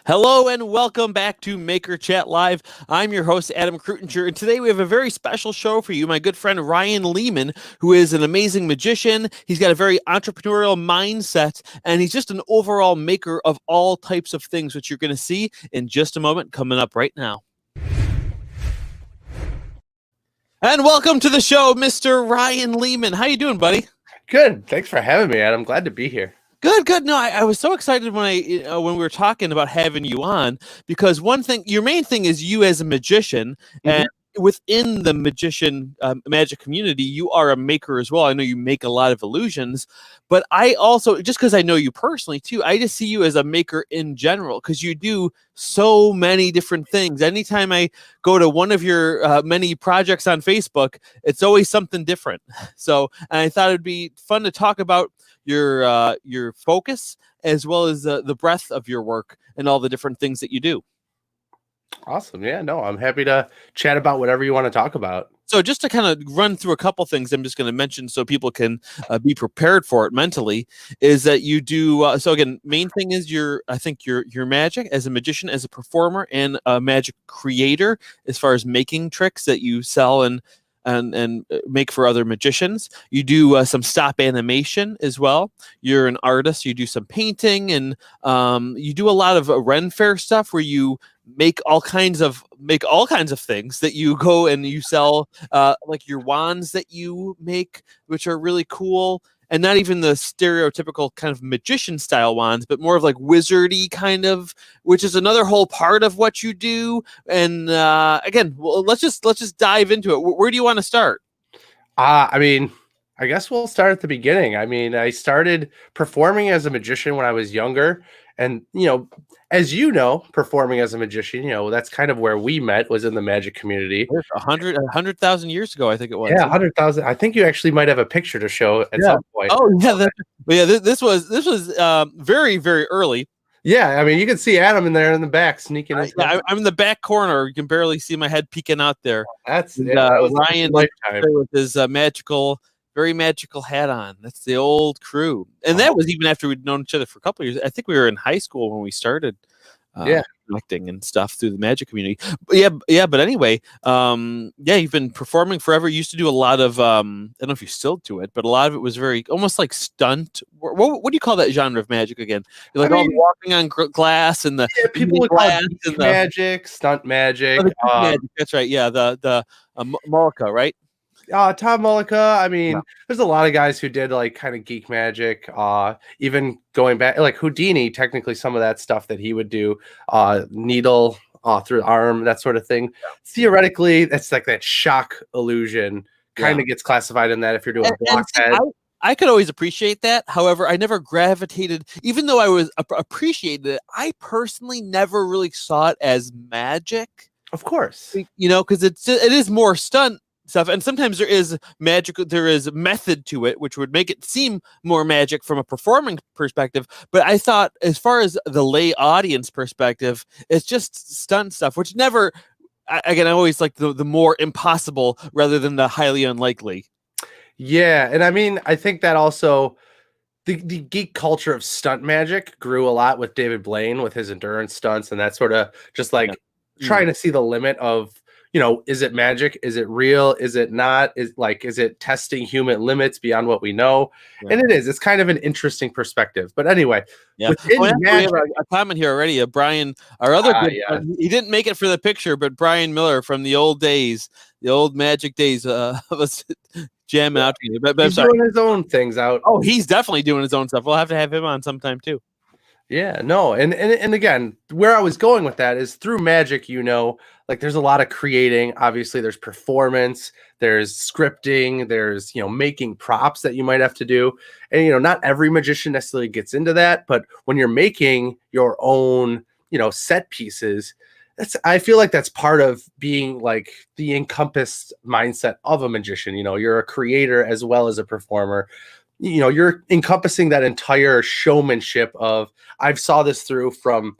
Hello and welcome back to Maker Chat Live. I'm your host, Adam Krutinger, and today we have a very special show for you. My good friend Rian Lehman, who is an amazing magician. He's got a very entrepreneurial mindset, and he's just an overall maker of all types of things, which you're going to see in just a moment, coming up right now. And welcome to the show, Mr. Rian Lehman. How you doing, buddy? Good. Thanks for having me, Adam. Glad to be here. Good. No, I was so excited when we were talking about having you on, because one thing, your main thing is you as a magician, and within the magician magic community, you are a maker as well. I know you make a lot of illusions, but I also, just because I know you personally too, I just see you as a maker in general, because you do so many different things. Anytime I go to one of your many projects on Facebook, it's always something different. So, and I thought it'd be fun to talk about your focus as well as the breadth of your work and all the different things that you do. Awesome. Yeah, no, I'm happy to chat about whatever you want to talk about. So just to kind of run through a couple things, I'm just going to mention so people can be prepared for it mentally, is that you do. So again, main thing is your magic as a magician, as a performer, and a magic creator as far as making tricks that you sell and make for other magicians. You do some stop animation as well. You're an artist. You do some painting, and you do a lot of Ren Faires stuff where you make all kinds of things that you go and you sell, like your wands that you make, which are really cool. And not even the stereotypical kind of magician style wands, but more of like wizardy kind of, which is another whole part of what you do. And again, well, let's just dive into it. Where do you want to start? I guess we'll start at the beginning. I started performing as a magician when I was younger. And, as you know, performing as a magician, that's kind of where we met, was in the magic community. 100,000 years ago, I think it was. Yeah, 100,000. I think you actually might have a picture to show at some point. Oh, yeah. This was very, very early. Yeah, you can see Adam in there in the back sneaking in. I'm in the back corner. You can barely see my head peeking out there. That was Ryan with his very magical hat on. That's the old crew. And that was even after we'd known each other for a couple of years. I think we were in high school when we started connecting and stuff through the magic community. But anyway, you've been performing forever. You used to do a lot of, I don't know if you still do it, but a lot of it was very, almost like stunt. What do you call that genre of magic again? You're like walking on glass and the people would call it magic, stunt magic. Magic. That's right. Yeah, the Mullica, right? Tom Mullica. There's a lot of guys who did like kind of geek magic, even going back like Houdini, technically some of that stuff that he would do, needle through the arm, that sort of thing. Yeah. Theoretically, that's like that shock illusion kind of gets classified in that if you're doing a blockhead. I could always appreciate that. However, I never gravitated, even though I was appreciated it, I personally never really saw it as magic. Of course. Because it is more stunt stuff, and sometimes there is method to it, which would make it seem more magic from a performing perspective. But I thought, as far as the lay audience perspective, it's just stunt stuff, which never, again, I always like the more impossible rather than the highly unlikely. Yeah, and I think that also the geek culture of stunt magic grew a lot with David Blaine with his endurance stunts, and that sort of just like trying to see the limit of, is it magic? Is it real? Is it not? Is it testing human limits beyond what we know? Yeah. And it is. It's kind of an interesting perspective. But anyway, we have a comment here already. Brian, our other he didn't make it for the picture, but Brian Miller from the old days, the old magic days of us jamming out to you. But he's doing his own things out. Oh, he's definitely doing his own stuff. We'll have to have him on sometime too. Yeah, no, and again, where I was going with that is through magic, like there's a lot of creating. Obviously, there's performance, there's scripting, there's making props that you might have to do, and not every magician necessarily gets into that. But when you're making your own, set pieces, I feel like that's part of being like the encompassed mindset of a magician. You're a creator as well as a performer. You're encompassing that entire showmanship of, I've saw this through from,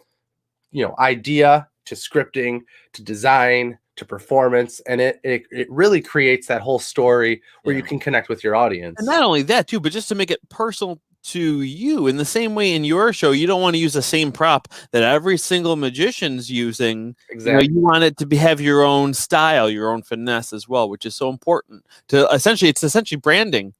idea to scripting to design to performance. And it really creates that whole story where you can connect with your audience. And not only that too, but just to make it personal to you. In the same way, in your show, you don't want to use the same prop that every single magician's using. Exactly. You want it to have your own style, your own finesse as well, which is so important to it's essentially branding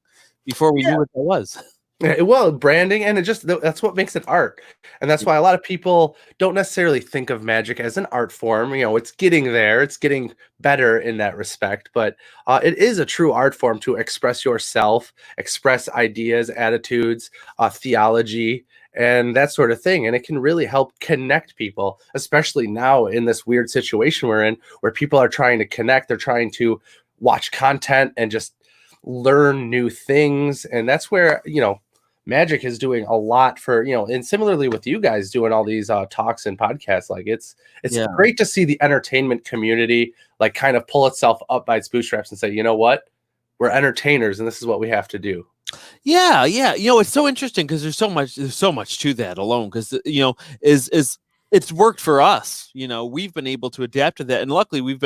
before we knew what that was. Yeah, well, branding, and that's what makes it art. And that's why a lot of people don't necessarily think of magic as an art form. It's getting there, it's getting better in that respect, but it is a true art form to express yourself, express ideas, attitudes, theology, and that sort of thing. And it can really help connect people, especially now in this weird situation we're in, where people are trying to connect, they're trying to watch content and just learn new things. And that's where, magic is doing a lot for, and similarly with you guys doing all these talks and podcasts. Like it's great to see the entertainment community like kind of pull itself up by its bootstraps and say, you know what, we're entertainers and this is what we have to do. Yeah. It's so interesting because there's so much to that alone. Because is it's worked for us. We've been able to adapt to that, and luckily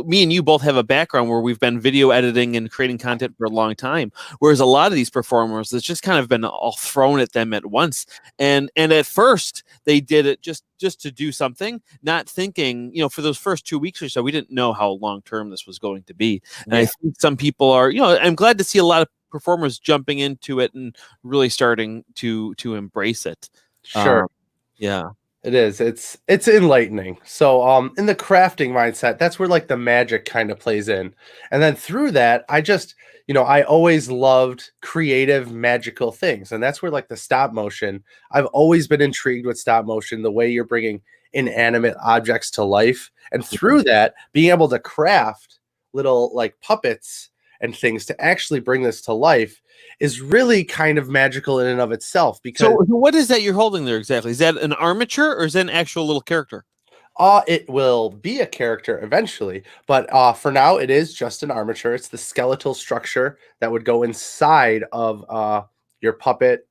me and you both have a background where we've been video editing and creating content for a long time. Whereas a lot of these performers, it's just kind of been all thrown at them at once. And at first they did it just to do something, not thinking, for those first 2 weeks or so, we didn't know how long-term this was going to be. And I think some people are, I'm glad to see a lot of performers jumping into it and really starting to embrace it. Sure. Yeah. It is. It's enlightening. So in the crafting mindset, that's where like the magic kind of plays in. And then through that, I always loved creative magical things. And that's where like the stop motion, I've always been intrigued with stop motion, the way you're bringing inanimate objects to life. And through that, being able to craft little like puppets and things to actually bring this to life is really kind of magical in and of itself. Because so what is that you're holding there exactly? Is that an armature or is that an actual little character? It will be a character eventually, but for now it is just an armature. It's the skeletal structure that would go inside of your puppet,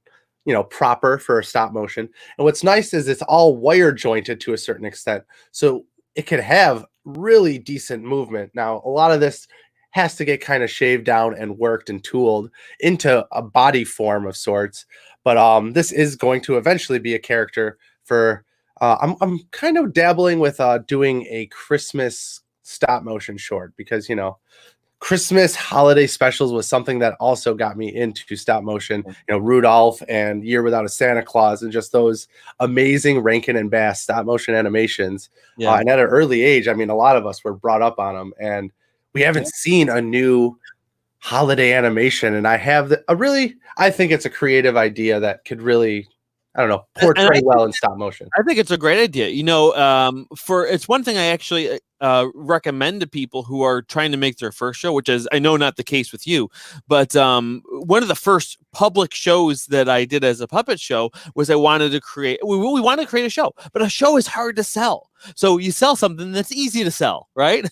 proper for a stop motion. And what's nice is it's all wire jointed to a certain extent, so it can have really decent movement. Now, a lot of this has to get kind of shaved down and worked and tooled into a body form of sorts. But this is going to eventually be a character for. I'm kind of dabbling with doing a Christmas stop motion short because Christmas holiday specials was something that also got me into stop motion. Rudolph and Year Without a Santa Claus and just those amazing Rankin and Bass stop motion animations. And at an early age, I mean, a lot of us were brought up on them, and we haven't seen a new holiday animation. And I have I think it's a creative idea that could really, I don't know, portray well in stop motion. I think it's a great idea. It's one thing I actually recommend to people who are trying to make their first show, which is, I know, not the case with you, but one of the first public shows that I did as a puppet show was we wanted to create a show, but a show is hard to sell. So you sell something that's easy to sell, right?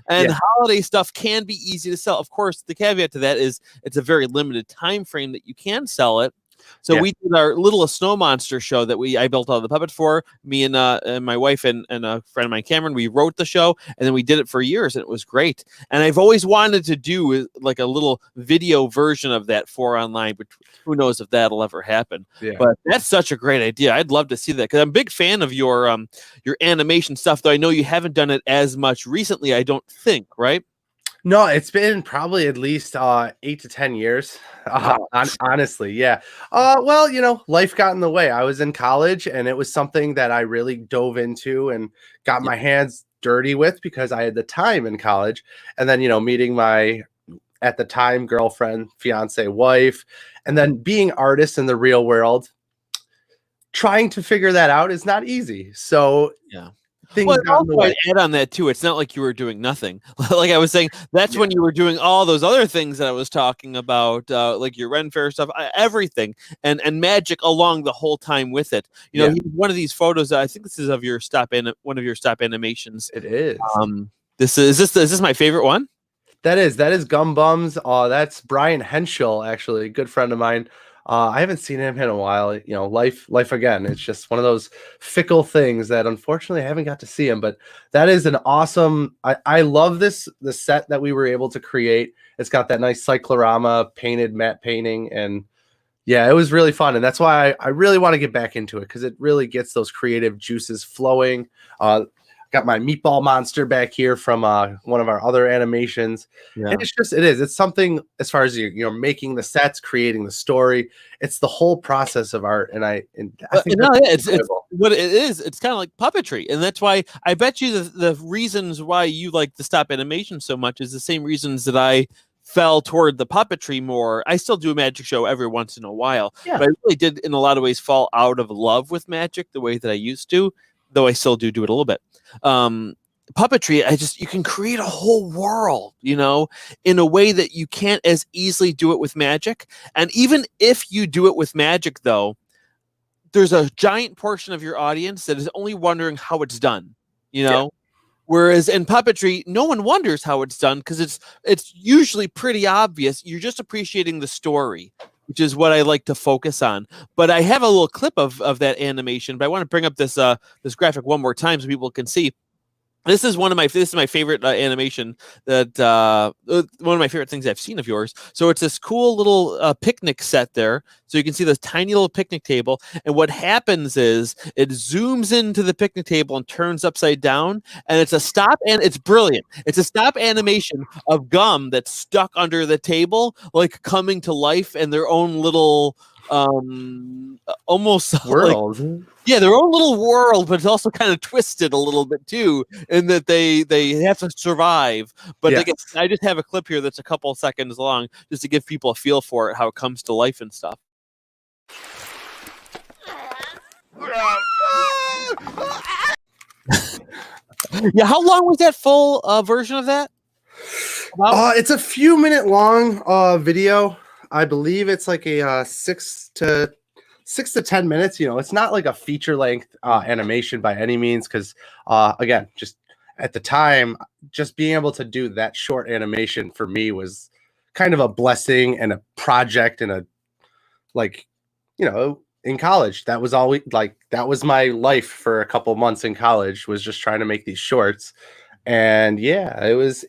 And holiday stuff can be easy to sell. Of course, the caveat to that is it's a very limited time frame that you can sell it. So we did our little snow monster show that I built all the puppets for. Me and my wife and a friend of mine, Cameron, we wrote the show, and then we did it for years, and it was great. And I've always wanted to do like a little video version of that for online, but who knows if that'll ever happen. But that's such a great idea. I'd love to see that because I'm a big fan of your animation stuff, though I know you haven't done it as much recently, I don't think, right? No, it's been probably at least 8 to 10 years. Honestly, yeah. Well, life got in the way. I was in college, and it was something that I really dove into and got my hands dirty with because I had the time in college. And then, meeting my, at the time, girlfriend, fiance, wife, and then being artists in the real world, trying to figure that out is not easy. So things got in the way. I'd add on that too. It's not like you were doing nothing. Like I was saying, that's when you were doing all those other things that I was talking about, like your Ren Faires stuff, everything, and magic along the whole time with it. One of these photos. I think this is of your one of your stop animations. It is. Is this my favorite one? That is Gum Bums. That's Brian Henschel, actually, a good friend of mine. I haven't seen him in a while. Life again. It's just one of those fickle things that unfortunately I haven't got to see him. But that is an awesome. I love the set that we were able to create. It's got that nice cyclorama painted matte painting, and Yeah, it was really fun, and that's why I really want to get back into it, because it really gets those creative juices flowing. Got my meatball monster back here from one of our other animations, and Yeah. it's something as far as making the sets, creating the story. It's the whole process of art, and I think No, that's yeah, it's enjoyable. what it is. It's kind of like puppetry, and that's why I bet you the reasons why you like the stop animation so much is the same reasons that I fell toward the puppetry more. I still do a magic show every once in a while, Yeah, but I really did, in a lot of ways, fall out of love with magic the way that I used to, though I still do it a little bit. Um, Puppetry, you can create a whole world, in a way that you can't as easily do it with magic. And even if you do it with magic, though, there's a giant portion of your audience that is only wondering how it's done, you yeah. know? Whereas in puppetry, no one wonders how it's done because it's usually pretty obvious. You're just appreciating the story, which is what I like to focus on. But I have a little clip of that animation, but I want to bring up this graphic one more time so people can see. This is my favorite animation that one of my favorite things I've seen of yours. So it's this cool little picnic set there. So you can see this tiny little picnic table, and what happens is it zooms into the picnic table and turns upside down, and it's brilliant. It's a stop animation of gum that's stuck under the table, like coming to life in their own little almost like, World. yeah, their own little world, but it's also kind of twisted a little bit too, in that they have to survive. But Yes. I just have a clip here that's a couple of seconds long, just to give people a feel for it, how it comes to life and stuff. Yeah, how long was that full version of that? It's a few minute long video. I believe it's like a 6 to 10 minutes. It's not like a feature length animation by any means, because again, just at the time, just being able to do that short animation for me was kind of a blessing and a project, and in college, that was always that was my life for a couple months in college, was just trying to make these shorts. And yeah, it was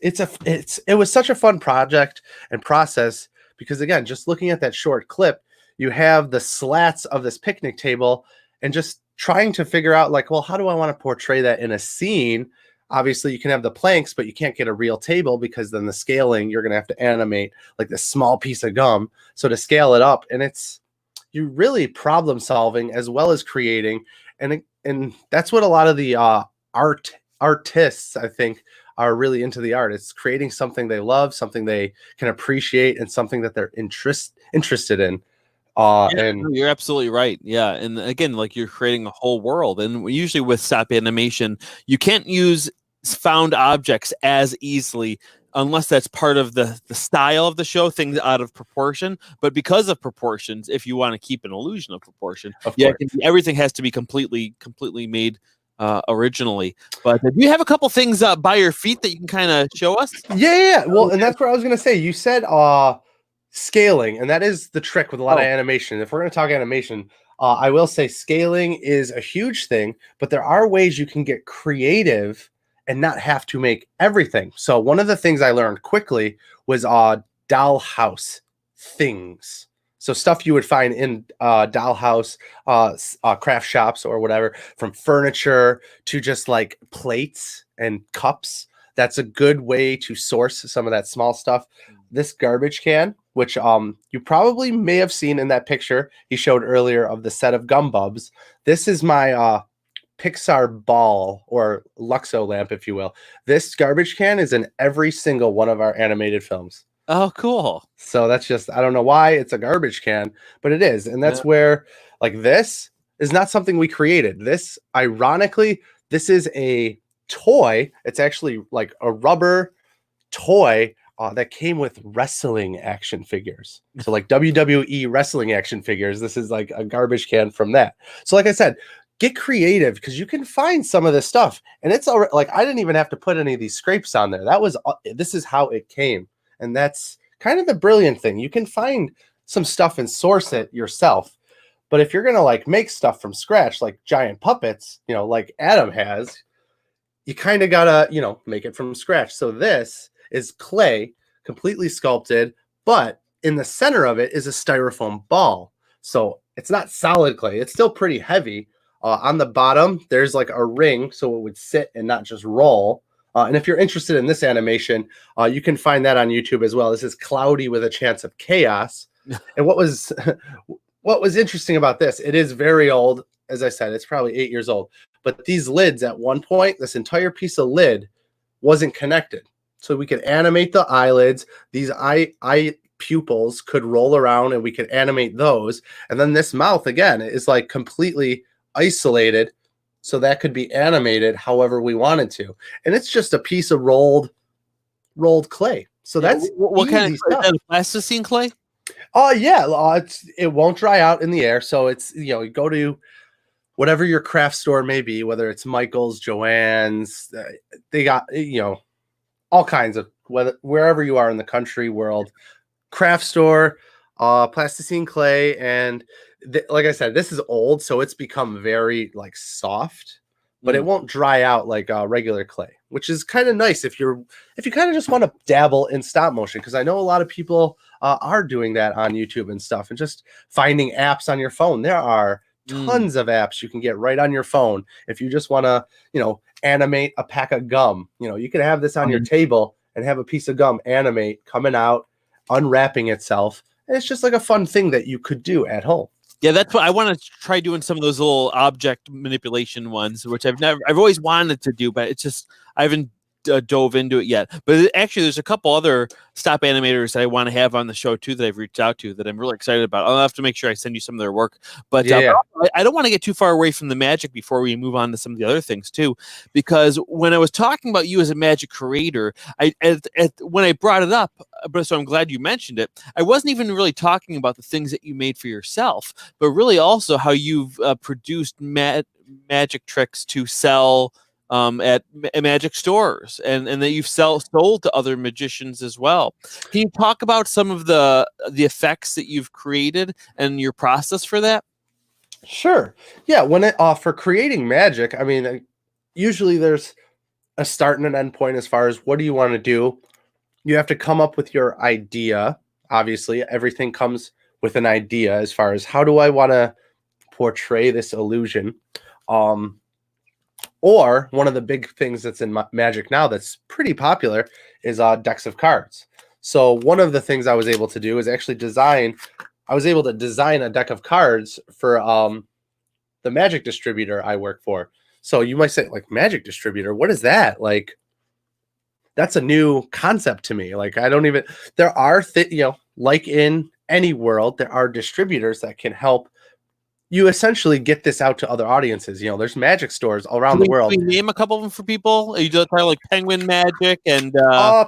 such a fun project and process, because again, just looking at that short clip, you have the slats of this picnic table, and just trying to figure out, like, well, how do I want to portray that in a scene? Obviously you can have the planks, but you can't get a real table, because then the scaling, you're going to have to animate like this small piece of gum. So to scale it up, and you really problem solving as well as creating. And that's what a lot of the artists, I think, are really into the art. It's creating something they love, something they can appreciate, and something that they're interested in. And You're absolutely right. Yeah, and again, like, you're creating a whole world, and usually with stop animation, you can't use found objects as easily unless that's part of the style of the show, things out of proportion. But because of proportions, if you want to keep an illusion of proportion, of yeah, course, everything has to be completely made originally. But do you have a couple things by your feet that you can kind of show us? yeah. Well, and that's what I was gonna say. You said scaling, and that is the trick with a lot of Oh, animation. If we're gonna talk animation, I will say scaling is a huge thing, but there are ways you can get creative and not have to make everything. So one of the things I learned quickly was dollhouse things. So stuff you would find in dollhouse craft shops or whatever, from furniture to just like plates and cups. That's a good way to source some of that small stuff. This garbage can, which you probably may have seen in that picture he showed earlier of the set of gum bubs. This is my Pixar ball, or Luxo lamp, if you will. This garbage can is in every single one of our animated films. oh, cool. So that's just, I don't know why it's a garbage can, but it is. And that's where, like, this is not something we created. This, ironically, this is a toy. It's actually like a rubber toy that came with wrestling action figures. So like WWE wrestling action figures. This is like a garbage can from that. So like I said, get creative, because you can find some of this stuff, and it's already, like, I didn't even have to put any of these scrapes on there. This is how it came. And that's kind of the brilliant thing. You can find some stuff and source it yourself. But if you're going to like make stuff from scratch, like giant puppets, like Adam has, you kind of got to, make it from scratch. So this is clay, completely sculpted, but in the center of it is a styrofoam ball. So it's not solid clay. It's still pretty heavy. On the bottom, there's like a ring, so it would sit and not just roll. And if you're interested in this animation, you can find that on YouTube as well. This is Cloudy with a Chance of Chaos. And what was interesting about this, it is very old. As I said, it's probably 8 years old. But these lids at one point, this entire piece of lid wasn't connected. So we could animate the eyelids. These eye pupils could roll around and we could animate those. And then this mouth, again, is like completely isolated. So that could be animated however we wanted to. And it's just a piece of rolled clay. So that's what kind of clay? Is that plasticine clay? Yeah, it won't dry out in the air. So it's, you go to whatever your craft store may be, whether it's Michael's, Joann's, they got, all kinds of, wherever you are in the country, world, craft store, plasticine clay. And like I said, this is old, so it's become very like soft, but it won't dry out like regular clay, which is kind of nice if you kind of just want to dabble in stop motion, because I know a lot of people are doing that on YouTube and stuff, and just finding apps on your phone. There are tons of apps you can get right on your phone if you just want to, animate a pack of gum. You can have this on your table and have a piece of gum animate coming out, unwrapping itself. And it's just like a fun thing that you could do at home. Yeah, that's what I want to try doing, some of those little object manipulation ones, which I've always wanted to do, but it's just, I haven't dove into it yet. But actually, there's a couple other stop animators that I want to have on the show too that I've reached out to that I'm really excited about. I'll have to make sure I send you some of their work. But I don't want to get too far away from the magic before we move on to some of the other things too, because when I was talking about you as a magic creator, when I brought it up, so I'm glad you mentioned it, I wasn't even really talking about the things that you made for yourself, but really also how you've produced magic tricks to sell at magic stores, and that you've sold to other magicians as well. Can you talk about some of the effects that you've created and your process for that? Sure. Yeah. For creating magic, I mean, usually there's a start and an end point as far as what do you want to do. You have to come up with your idea. Obviously, everything comes with an idea as far as how do I want to portray this illusion. Or one of the big things that's in magic now that's pretty popular is decks of cards. So one of the things I was able to do is actually design a deck of cards for the magic distributor I work for. So you might say, like, magic distributor, what is that? Like, that's a new concept to me. Like, there are like in any world, there are distributors that can help you essentially get this out to other audiences. There's magic stores around the world. Can we name a couple of them for people? You do like Penguin Magic and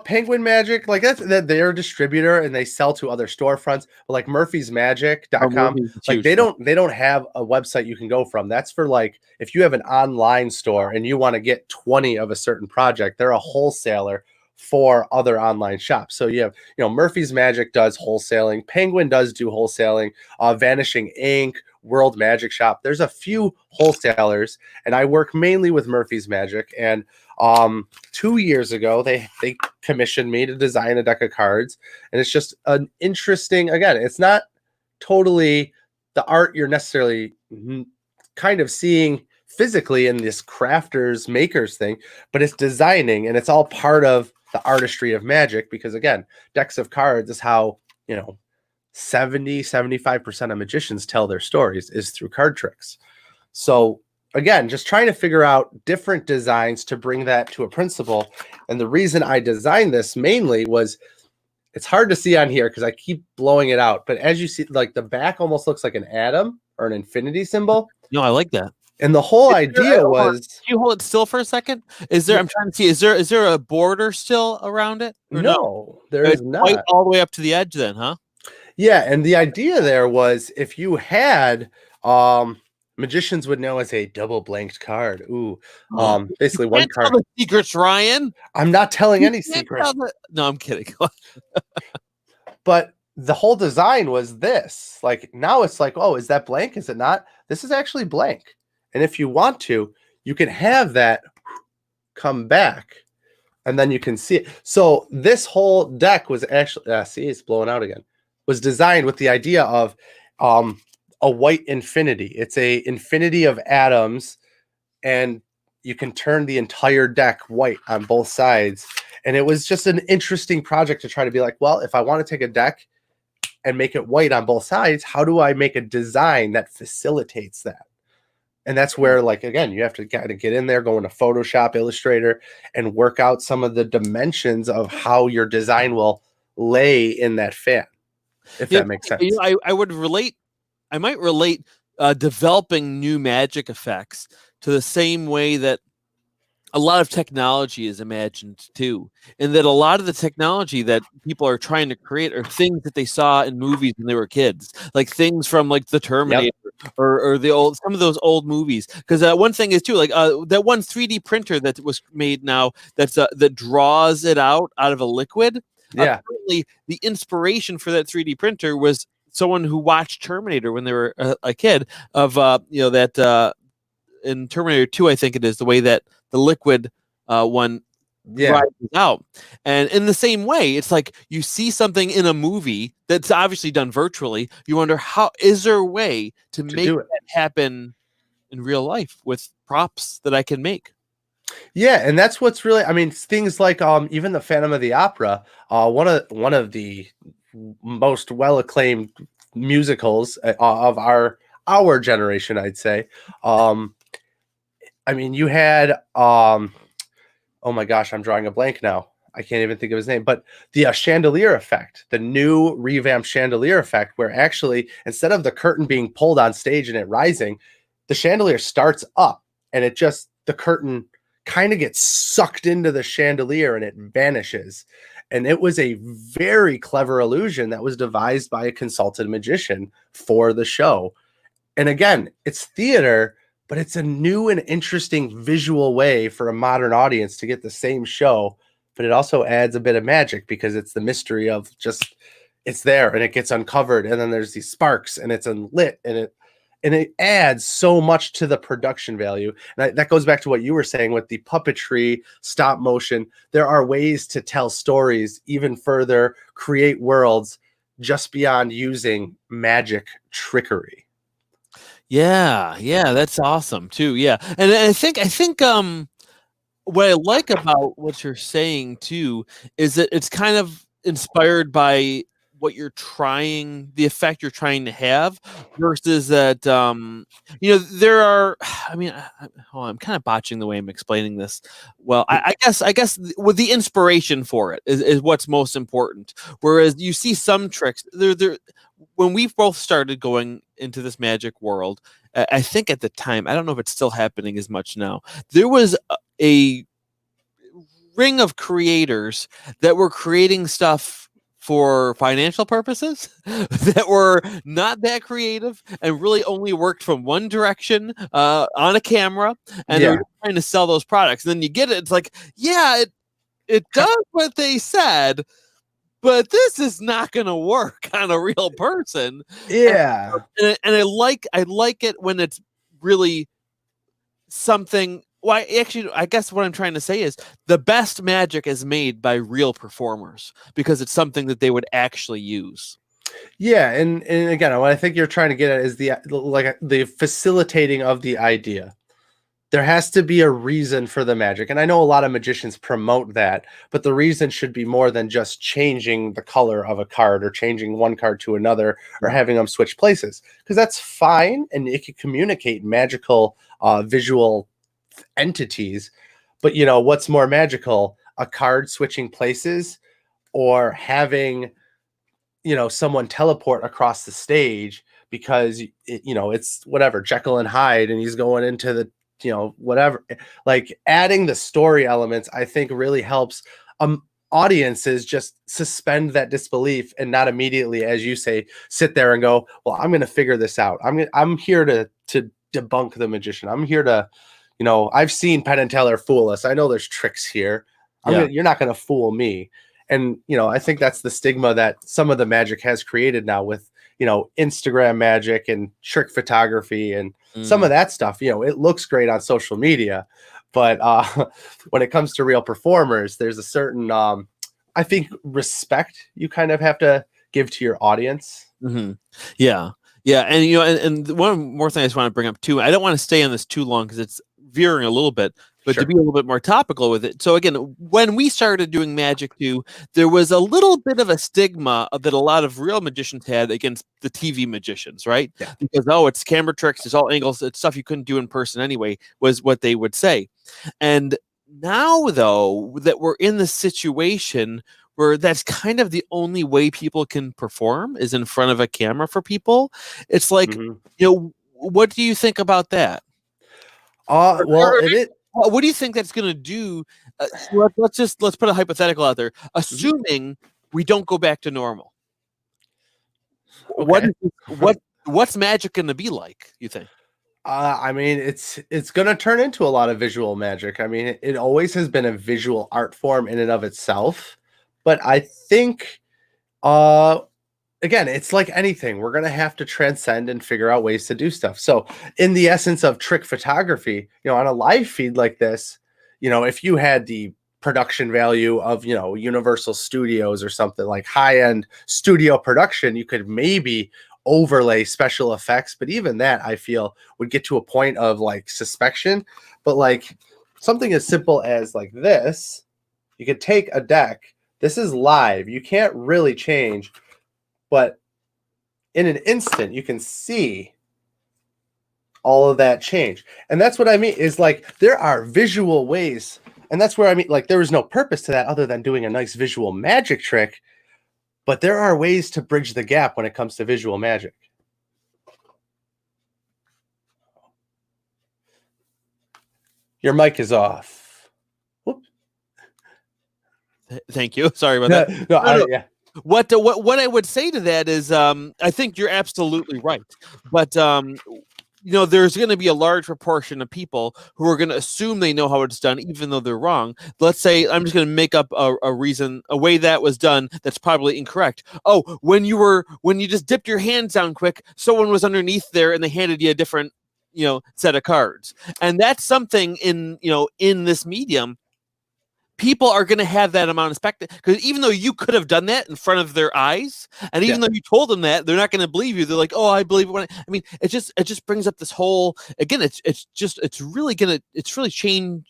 Penguin Magic, like that's they're a distributor and they sell to other storefronts. But like murphysmagic.com, like they don't have a website you can go from. That's for like if you have an online store and you want to get 20 of a certain project, they're a wholesaler for other online shops. So you have, Murphy's Magic does wholesaling, Penguin does do wholesaling, Vanishing Ink, World Magic Shop. There's a few wholesalers, and I work mainly with Murphy's Magic. And 2 years ago, they commissioned me to design a deck of cards, and it's just an interesting. Again, it's not totally the art you're necessarily kind of seeing physically in this crafters makers thing, but it's designing, and it's all part of the artistry of magic, because again, decks of cards is how 75% of magicians tell their stories is through card tricks. So again, just trying to figure out different designs to bring that to a principle. And the reason I designed this mainly was, it's hard to see on here because I keep blowing it out, but as you see, like the back almost looks like an atom or an infinity symbol. No, I like that. And the whole idea was, can you hold it still for a second? Is there? I'm trying to see. Is there a border still around it? No, there is not. Quite all the way up to the edge, then, huh? Yeah, and the idea there was if you had magicians would know as a double blanked card. Ooh, basically one card. Tell the secrets, Ryan. I'm not telling any secrets. No, I'm kidding. But the whole design was this. Like now it's like, oh, is that blank? Is it not? This is actually blank. And if you want to, you can have that come back and then you can see it. So this whole deck was actually, see, it's blowing out again, was designed with the idea of a white infinity. It's a infinity of atoms, and you can turn the entire deck white on both sides. And it was just an interesting project to try to be like, well, if I want to take a deck and make it white on both sides, how do I make a design that facilitates that? And that's where, like, again, you have to kind of get in there, go into Photoshop, Illustrator, and work out some of the dimensions of how your design will lay in that fan, if Yeah, that makes sense. you know, I might relate developing new magic effects to the same way that a lot of technology is imagined too, and that a lot of the technology that people are trying to create are things that they saw in movies when they were kids, like things from like the Terminator or the old some of those old movies. Because one thing is too, like that one 3D printer that was made now that draws it out of a liquid. Yeah. Apparently, the inspiration for that 3D printer was someone who watched Terminator when they were a kid. Of you know that in Terminator 2, I think it is the way that the liquid one rises out. And in the same way, it's like you see something in a movie that's obviously done virtually. You wonder, how is there a way to make that happen in real life with props that I can make? Yeah, and that's what's really, I mean, things like even the Phantom of the Opera, one of the most well acclaimed musicals of our generation, I'd say. I mean, you had oh my gosh, I'm drawing a blank now. I can't even think of his name, but the Chandelier Effect, the new revamped Chandelier Effect, where actually instead of the curtain being pulled on stage and it rising, the chandelier starts up and it just, the curtain kind of gets sucked into the chandelier and it vanishes. And it was a very clever illusion that was devised by a consulted magician for the show. And again, it's theater, but it's a new and interesting visual way for a modern audience to get the same show. But it also adds a bit of magic because it's the mystery of just, it's there and it gets uncovered. And then there's these sparks and it's unlit, and it adds so much to the production value. And that goes back to what you were saying with the puppetry, stop motion. There are ways to tell stories even further, create worlds just beyond using magic trickery. Yeah, that's awesome too. Yeah, and I think what I like about what you're saying too is that it's kind of inspired by what you're trying, the effect you're trying to have, versus that you know, there are. I mean, I'm kind of botching the way I'm explaining this. Well, I guess with the inspiration for it is what's most important. Whereas you see some tricks there when we both started going into this magic world. I think at the time, I don't know if it's still happening as much now. There was a ring of creators that were creating stuff for financial purposes that were not that creative and really only worked from one direction on a camera, and they were trying to sell those products. And then you get it, it's like, yeah, it does what they said, but this is not going to work on a real person. Yeah. And I like it when it's really something. Well, I guess what I'm trying to say is the best magic is made by real performers because it's something that they would actually use. Yeah, and again, what I think you're trying to get at is the facilitating of the idea. There has to be a reason for the magic. And I know a lot of magicians promote that, but the reason should be more than just changing the color of a card or changing one card to another or having them switch places, because that's fine and it can communicate magical visual entities. But you know, what's more magical, a card switching places or having, you know, someone teleport across the stage because it's whatever, Jekyll and Hyde, and he's going into the, whatever. Like, adding the story elements, I think, really helps audiences just suspend that disbelief and not immediately, as you say, sit there and go, well, I'm going to figure this out. I'm here to debunk the magician. I'm here to, I've seen Penn and Teller fool us. I know there's tricks here. You're not going to fool me. And, I think that's the stigma that some of the magic has created now with, Instagram magic and trick photography and some of that stuff. It looks great on social media, but when it comes to real performers, there's a certain, I think, respect you kind of have to give to your audience. Mm-hmm. Yeah. Yeah, and and one more thing I just want to bring up too. I don't want to stay on this too long because it's veering a little bit, but to Sure. be a little bit more topical with it. So again, when we started doing magic too, there was a little bit of a stigma that a lot of real magicians had against the TV magicians, right? Yeah. Because oh, it's camera tricks, it's all angles, it's stuff you couldn't do in person anyway, was what they would say. And now though that we're in the situation where that's kind of the only way people can perform is in front of a camera for people. It's like, Hmm. what do you think about that? Well, Or it is. what do you think that's going to do? So let's put a hypothetical out there. Mhm. Assuming we don't go back to normal, what Okay. is what's magic going to be like? You think? I mean, it's gonna turn into a lot of visual magic. I mean, it always has been a visual art form in and of itself, but I think, uh, again, it's like anything. We're gonna have to transcend and figure out ways to do stuff. So, in the essence of trick photography, on a live feed like this, if you had the production value of Universal Studios or something like high end studio production, you could maybe overlay special effects, but even that I feel would get to a point of like suspicion. But like something as simple as like this, you could take a deck. This is live. You can't really change, but in an instant you can see all of that change. And that's what I mean is like there are visual ways, and that's where I mean like there is no purpose to that other than doing a nice visual magic trick, but there are ways to bridge the gap when it comes to visual magic. Your mic is off. Whoop. Thank you. Sorry about No, that. no, No, no. yeah. What I would say to that is, I think you're absolutely right, but there's going to be a large proportion of people who are going to assume they know how it's done, even though they're wrong. Let's say I'm just going to make up a reason, a way that was done that's probably incorrect. Oh, when you just dipped your hands down quick, someone was underneath there and they handed you a different, set of cards, and that's something in this medium. People are going to have that amount of spectacle because even though you could have done that in front of their eyes, and even Yeah. though you told them that, they're not going to believe you. They're like, "Oh, I believe it." I mean, it just brings up this whole again. It's really changing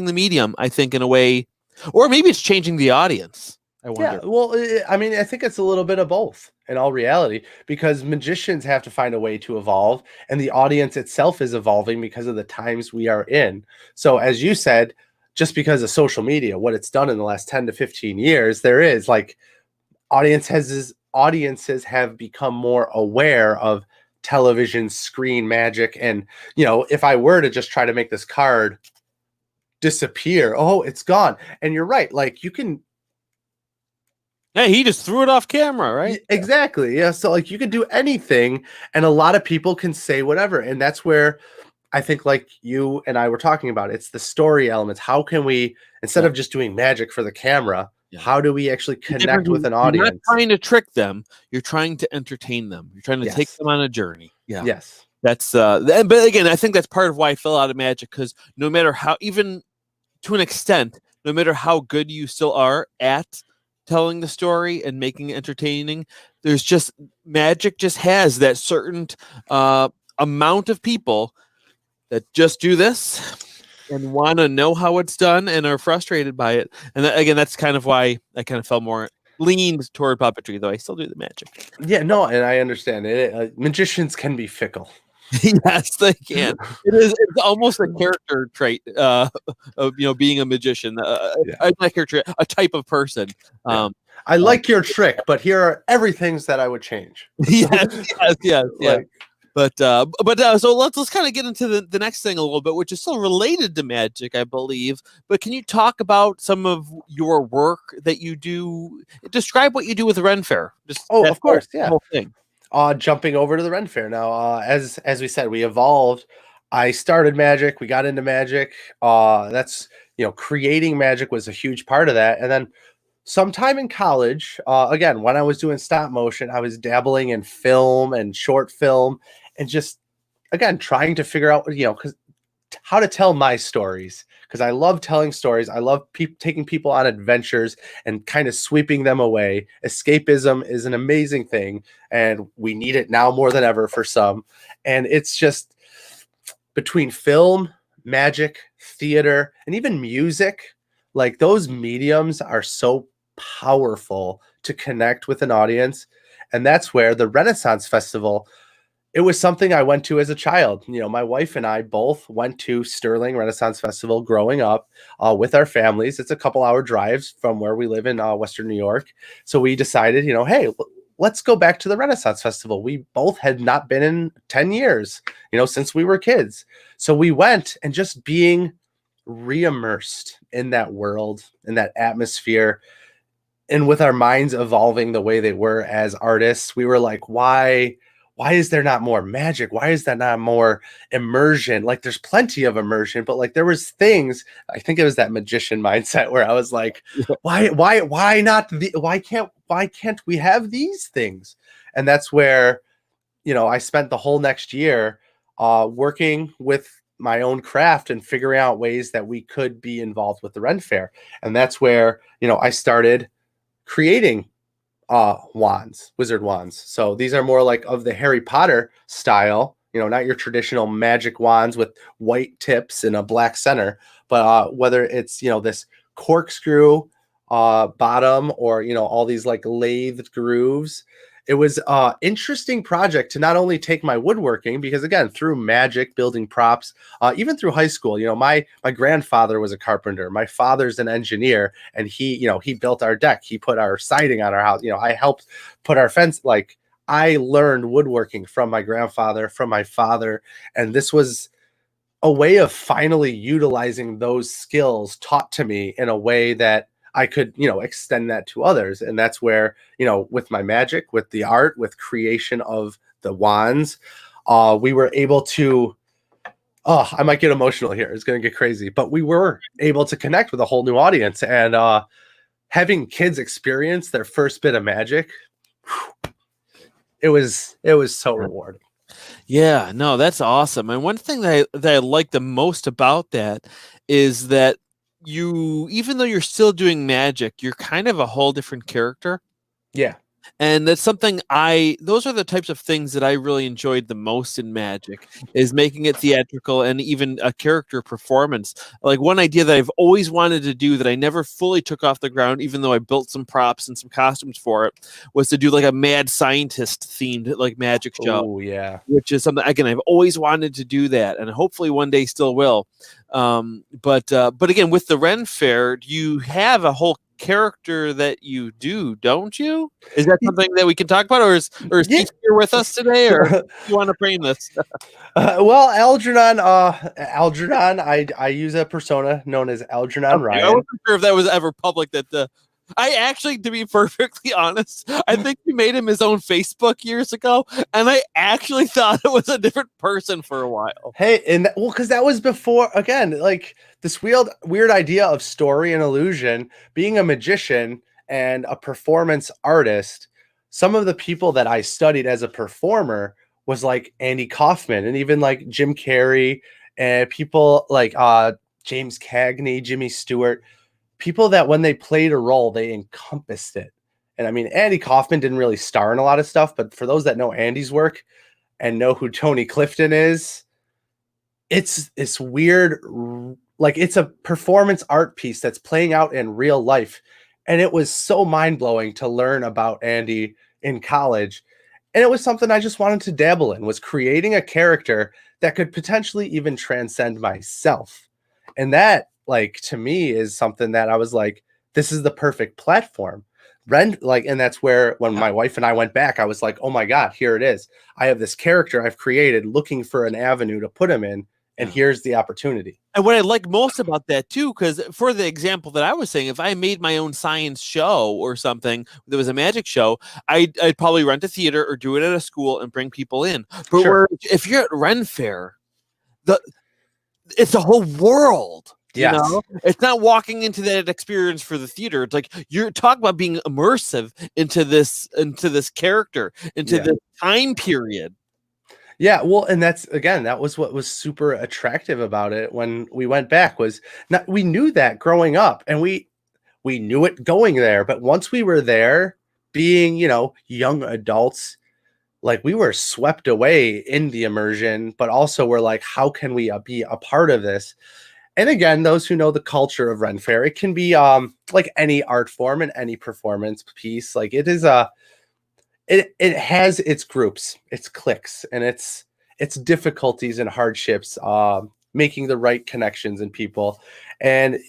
the medium. I think in a way, or maybe it's changing the audience. I Yeah, wonder. well, I mean, I think it's a little bit of both in all reality because magicians have to find a way to evolve, and the audience itself is evolving because of the times we are in. So, as you said, just because of social media, what it's done in the last 10 to 15 years, there is like audiences have become more aware of television screen magic. And, if I were to just try to make this card disappear, oh, it's gone. And you're right, like you can. Hey, he just threw it off camera, right? Exactly. Yeah. So like you can do anything and a lot of people can say whatever. And that's where I think like you and I were talking about, it's the story elements. How can we, instead Yeah, of just doing magic for the camera, yeah. how do we actually The difference connect with is an you're not audience? trying to trick them. You're trying to entertain them. You're trying to take Yes. them on a journey. Yeah. Yes. That's but again, I think that's part of why I fell out of magic because no matter how, even to an extent, no matter how good you still are at telling the story and making it entertaining, there's just magic just has that certain uh, amount of people that just do this and want to know how it's done and are frustrated by it. And again, that's kind of why I kind of felt more leaned toward puppetry, though I still do the magic. Yeah, no, and I understand it. Magicians can be fickle. Yes, they can. It's almost a character trait of being a magician. Yeah. Not character, a type of person. Yeah. Um, I uh, like your trick, but here are everythings that I would change. yes, yes, yeah. Like, But so let's kind of get into the next thing a little bit, which is still related to magic, I believe. But can you talk about some of your work that you do? Describe what you do with Ren Fair. Just oh, that of course, yeah. whole thing. Jumping over to the Ren Fair now. As we said, we evolved. I started magic. We got into magic. That's creating magic was a huge part of that. And then sometime in college, again, when I was doing stop motion, I was dabbling in film and short film, and just again trying to figure out because how to tell my stories, because I love telling stories. I love taking people on adventures and kind of sweeping them away. Escapism is an amazing thing, and we need it now more than ever for some. And it's just between film, magic, theater, and even music, like those mediums are so powerful to connect with an audience. And that's where the Renaissance Festival, it was something I went to as a child. You know, my wife and I both went to Sterling Renaissance Festival growing up with our families. It's a couple hour drives from where we live in Western New York. So we decided, you know, hey, let's go back to the Renaissance Festival. We both had not been in 10 years, you know, since we were kids. So we went, and just being re-immersed in that world, in that atmosphere, and with our minds evolving the way they were as artists, we were like, why is there not more magic? Why is there not more immersion? Like, there's plenty of immersion, but like there was things, I think it was that magician mindset where I was like, why not? Why can't we have these things? And that's where, you know, I spent the whole next year working with my own craft and figuring out ways that we could be involved with the Ren Fair. And that's where, you know, I started creating wands, wizard wands. So these are more like of the Harry Potter style, you know, not your traditional magic wands with white tips and a black center, but whether it's, you know, this corkscrew bottom, or, you know, all these like lathed grooves. It was an interesting project to not only take my woodworking, because again, through magic, building props, even through high school, you know, my grandfather was a carpenter. My father's an engineer, and he built our deck. He put our siding on our house. You know, I helped put our fence. Like, I learned woodworking from my grandfather, from my father, and this was a way of finally utilizing those skills taught to me in a way that I could, you know, extend that to others. And that's where, you know, with my magic, with the art, with creation of the wands, we were able to, I might get emotional here. It's going to get crazy, but we were able to connect with a whole new audience, and having kids experience their first bit of magic, it was so rewarding. Yeah, no, that's awesome. And one thing that I like the most about that is that even though you're still doing magic, you're kind of a whole different character. Yeah. And that's something those are the types of things that I really enjoyed the most in magic, is making it theatrical and even a character performance. Like, one idea that I've always wanted to do that I never fully took off the ground, even though I built some props and some costumes for it, was to do like a mad scientist themed like magic show. Oh yeah. Which is something, again, I've always wanted to do that, and hopefully one day still will. But again, with the Ren Fair, you have a whole character that you do, don't you? Is that something that we can talk about, or is he here with us today, or do you want to frame this? Well, Algernon, I use a persona known as Algernon Ryan. I wasn't sure if that was ever public. I actually, to be perfectly honest, I think he made him his own Facebook years ago, and I actually thought it was a different person for a while. Hey, and well, because that was before, again, like this weird idea of story and illusion. Being a magician and a performance artist, some of the people that I studied as a performer was like Andy Kaufman, and even like Jim Carrey, and people like James Cagney, Jimmy Stewart. People that when they played a role, they encompassed it. And I mean, Andy Kaufman didn't really star in a lot of stuff, but for those that know Andy's work and know who Tony Clifton is, it's weird, like it's a performance art piece that's playing out in real life. And it was so mind-blowing to learn about Andy in college. And it was something I just wanted to dabble in, was creating a character that could potentially even transcend myself. And that, like, to me, is something that I was like, this is the perfect platform. And that's where when my wife and I went back, I was like, oh my God, here it is. I have this character I've created, looking for an avenue to put him in, and here's the opportunity. And what I like most about that too, because for the example that I was saying, if I made my own science show or something, there was a magic show, I'd probably rent a theater or do it at a school and bring people in. But if you're at Ren Fair, it's a whole world. Yes. You know, it's not walking into that experience for the theater. It's like you're talking about being immersive into this character, into this time period. Yeah, well, and that's again, that was what was super attractive about it when we went back was not we knew that growing up and we knew it going there, but once we were there, being, young adults, like we were swept away in the immersion, but also we're like, how can we be a part of this? And again, those who know the culture of Ren Fair, it can be like any art form and any performance piece. Like it is it has its groups, its cliques, and its difficulties and hardships, making the right connections and people. And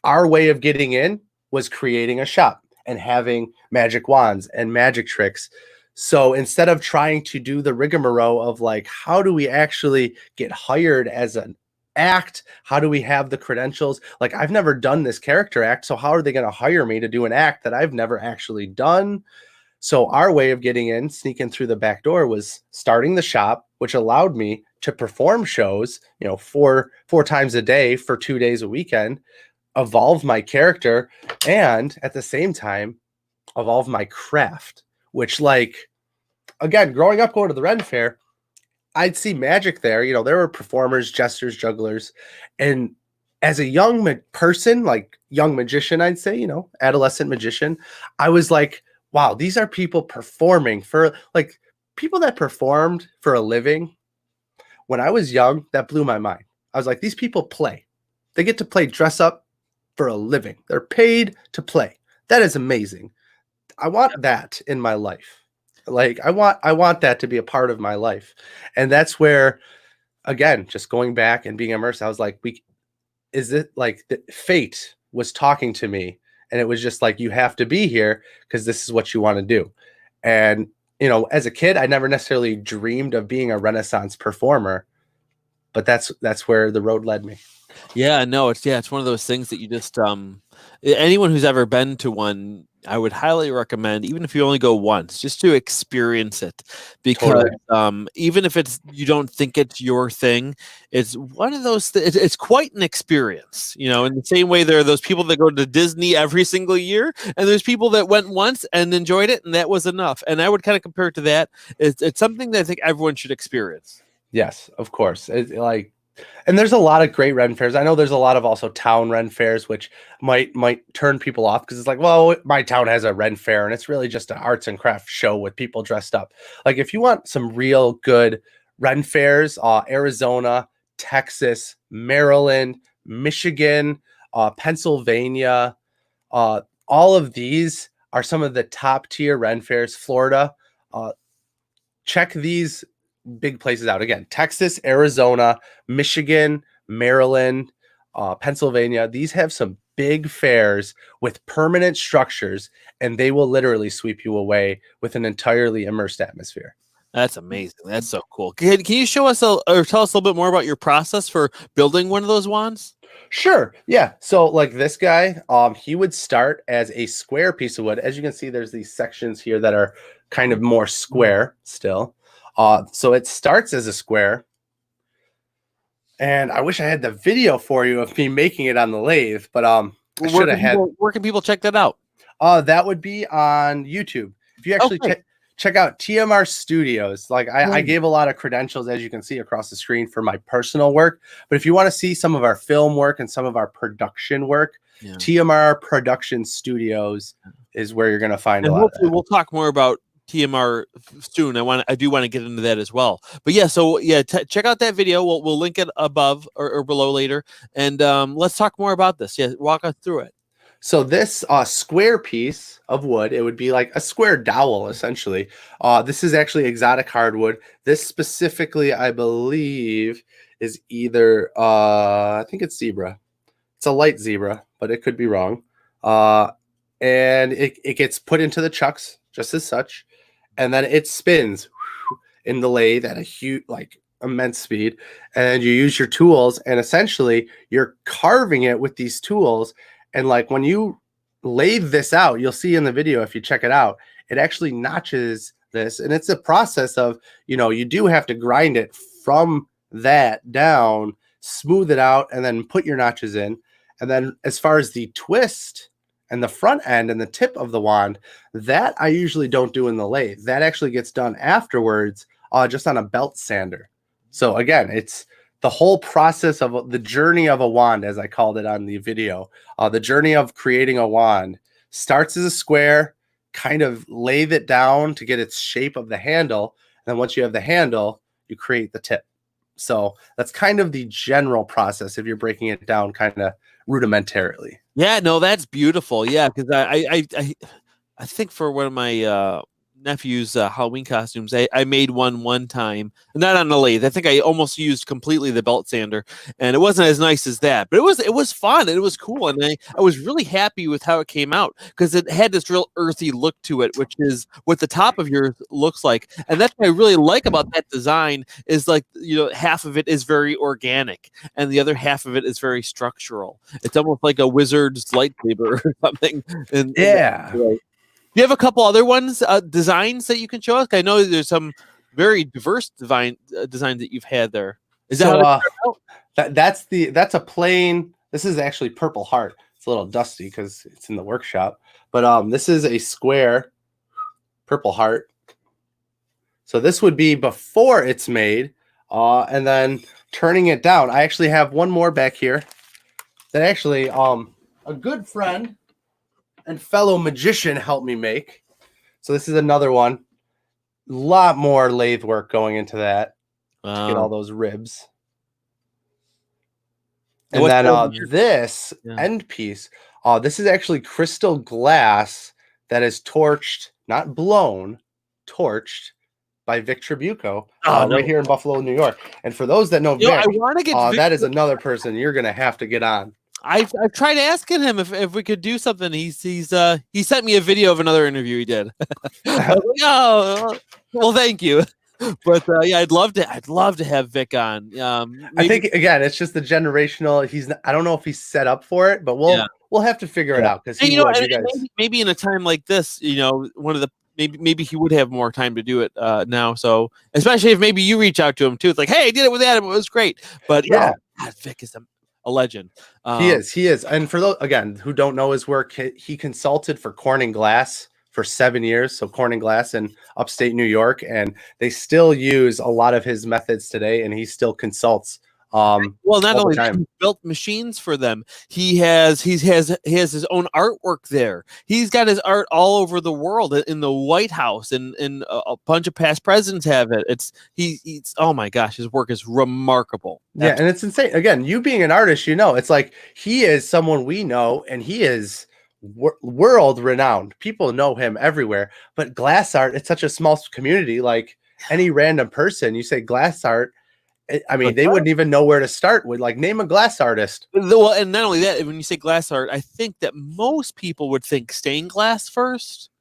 our way of getting in was creating a shop and having magic wands and magic tricks. So instead of trying to do the rigmarole of like, how do we actually get hired as an act? How do we have the credentials? Like, I've never done this character act. So how are they going to hire me to do an act that I've never actually done? So our way of getting in, sneaking through the back door, was starting the shop, which allowed me to perform shows, four times a day for 2 days a weekend, evolve my character, and at the same time evolve my craft. Which, like, again, growing up going to the Ren Fair, I'd see magic there. There were performers, jesters, jugglers, and as a young person, like young magician, I'd say, adolescent magician, I was like, wow, these are people performing for, like, people that performed for a living. When I was young, that blew my mind. I was like, these people play. They get to play dress up for a living. They're paid to play. That is amazing. I want that in my life. Like, I want that to be a part of my life. And that's where, again, just going back and being immersed, I was like, is it like the fate was talking to me, and it was just like, you have to be here because this is what you want to do. And as a kid, I never necessarily dreamed of being a Renaissance performer, but that's where the road led me. Yeah, no, it's one of those things that you just anyone who's ever been to one, I would highly recommend, even if you only go once, just to experience it, because even if you don't think it's your thing, it's one of those it's quite an experience, in the same way there are those people that go to Disney every single year, and there's people that went once and enjoyed it and that was enough. And I would kind of compare it to that. It's something that I think everyone should experience. Yes, of course. And there's a lot of great Ren Fairs. I know there's a lot of also town Ren Fairs, which might turn people off because it's like, well, my town has a Ren Fair, and it's really just an arts and crafts show with people dressed up. Like, if you want some real good Ren Fairs, Arizona, Texas, Maryland, Michigan, Pennsylvania, all of these are some of the top tier Ren Fairs. Florida, check these big places out. Again, Texas, Arizona, Michigan, Maryland, Pennsylvania. These have some big fairs with permanent structures, and they will literally sweep you away with an entirely immersed atmosphere. That's amazing. That's so cool. Can you show us or tell us a little bit more about your process for building one of those wands? Sure. Yeah. So like this guy, he would start as a square piece of wood. As you can see, there's these sections here that are kind of more square still. So it starts as a square. And I wish I had the video for you of me making it on the lathe, but I should have had. Where can people check that out? That would be on YouTube. If you actually check out TMR Studios. Like, I gave a lot of credentials, as you can see across the screen, for my personal work. But if you want to see some of our film work and some of our production work, TMR Production Studios is where you're going to find a lot of that. We'll talk more about TMR soon. I do want to get into that as well. But yeah, so yeah, check out that video. We'll link it above or below later, and let's talk more about this. Yeah, walk us through it. So this square piece of wood, it would be like a square dowel, essentially. This is actually exotic hardwood. This specifically, I believe, is either I think it's zebra. It's a light zebra, but it could be wrong. And it gets put into the chucks just as such. And then it spins in the lathe at a huge, like, immense speed. And you use your tools, and essentially you're carving it with these tools. And like when you lathe this out, you'll see in the video, if you check it out, it actually notches this. And it's a process of, you do have to grind it from that down, smooth it out, and then put your notches in. And then as far as the twist and the front end and the tip of the wand, that I usually don't do in the lathe. That actually gets done afterwards just on a belt sander. So again, it's the whole process of the journey of a wand, as I called it on the video. The journey of creating a wand starts as a square, kind of lathe it down to get its shape of the handle. And then once you have the handle, you create the tip. So that's kind of the general process if you're breaking it down kind of rudimentarily. Yeah, no, that's beautiful. Yeah, because I think for one of my nephew's Halloween costumes, I made one time, not on the lathe. I think I almost used completely the belt sander, and it wasn't as nice as that, but it was fun and it was cool, and I was really happy with how it came out because it had this real earthy look to it, which is what the top of yours looks like, and that's what I really like about that design is like half of it is very organic and the other half of it is very structural. It's almost like a wizard's lightsaber or something. Yeah. Do you have a couple other ones, designs that you can show us? I know there's some very diverse designs that you've had there. Is that how that's a plain? This is actually Purple Heart. It's a little dusty because it's in the workshop, but this is a square Purple Heart. So this would be before it's made, and then turning it down. I actually have one more back here that actually a good friend and fellow magician helped me make. So this is another one. A lot more lathe work going into that to get all those ribs. And then this end piece, this is actually crystal glass that is torched, not blown, torched by Vic Tribuco right here in Buffalo, New York. And for those that know Vic, I want to get that is another person you're going to have to get on. I've tried asking him if we could do something. He sent me a video of another interview he did. I was like, oh, well, thank you. But yeah, I'd love to have Vic on. I think again, it's just the generational. I don't know if he's set up for it, but we'll have to figure it out because maybe in a time like this, one of the maybe he would have more time to do it now. So especially if maybe you reach out to him too, it's like, hey, I did it with Adam, it was great. But God, Vic is a legend. He is. And for those again who don't know his work, he consulted for Corning Glass for 7 years. So Corning Glass in upstate New York, and they still use a lot of his methods today, and he still consults. Well, not only that, he built machines for them. He has his own artwork there. He's got his art all over the world in the White House, and a bunch of past presidents have it. He's oh my gosh, his work is remarkable. Yeah, and it's insane. Again, you being an artist, it's like he is someone we know, and he is world renowned. People know him everywhere. But glass art, it's such a small community. Like any random person, you say glass art. I mean, they wouldn't even know where to start with, like, name a glass artist. Well, and not only that, when you say glass art, I think that most people would think stained glass first.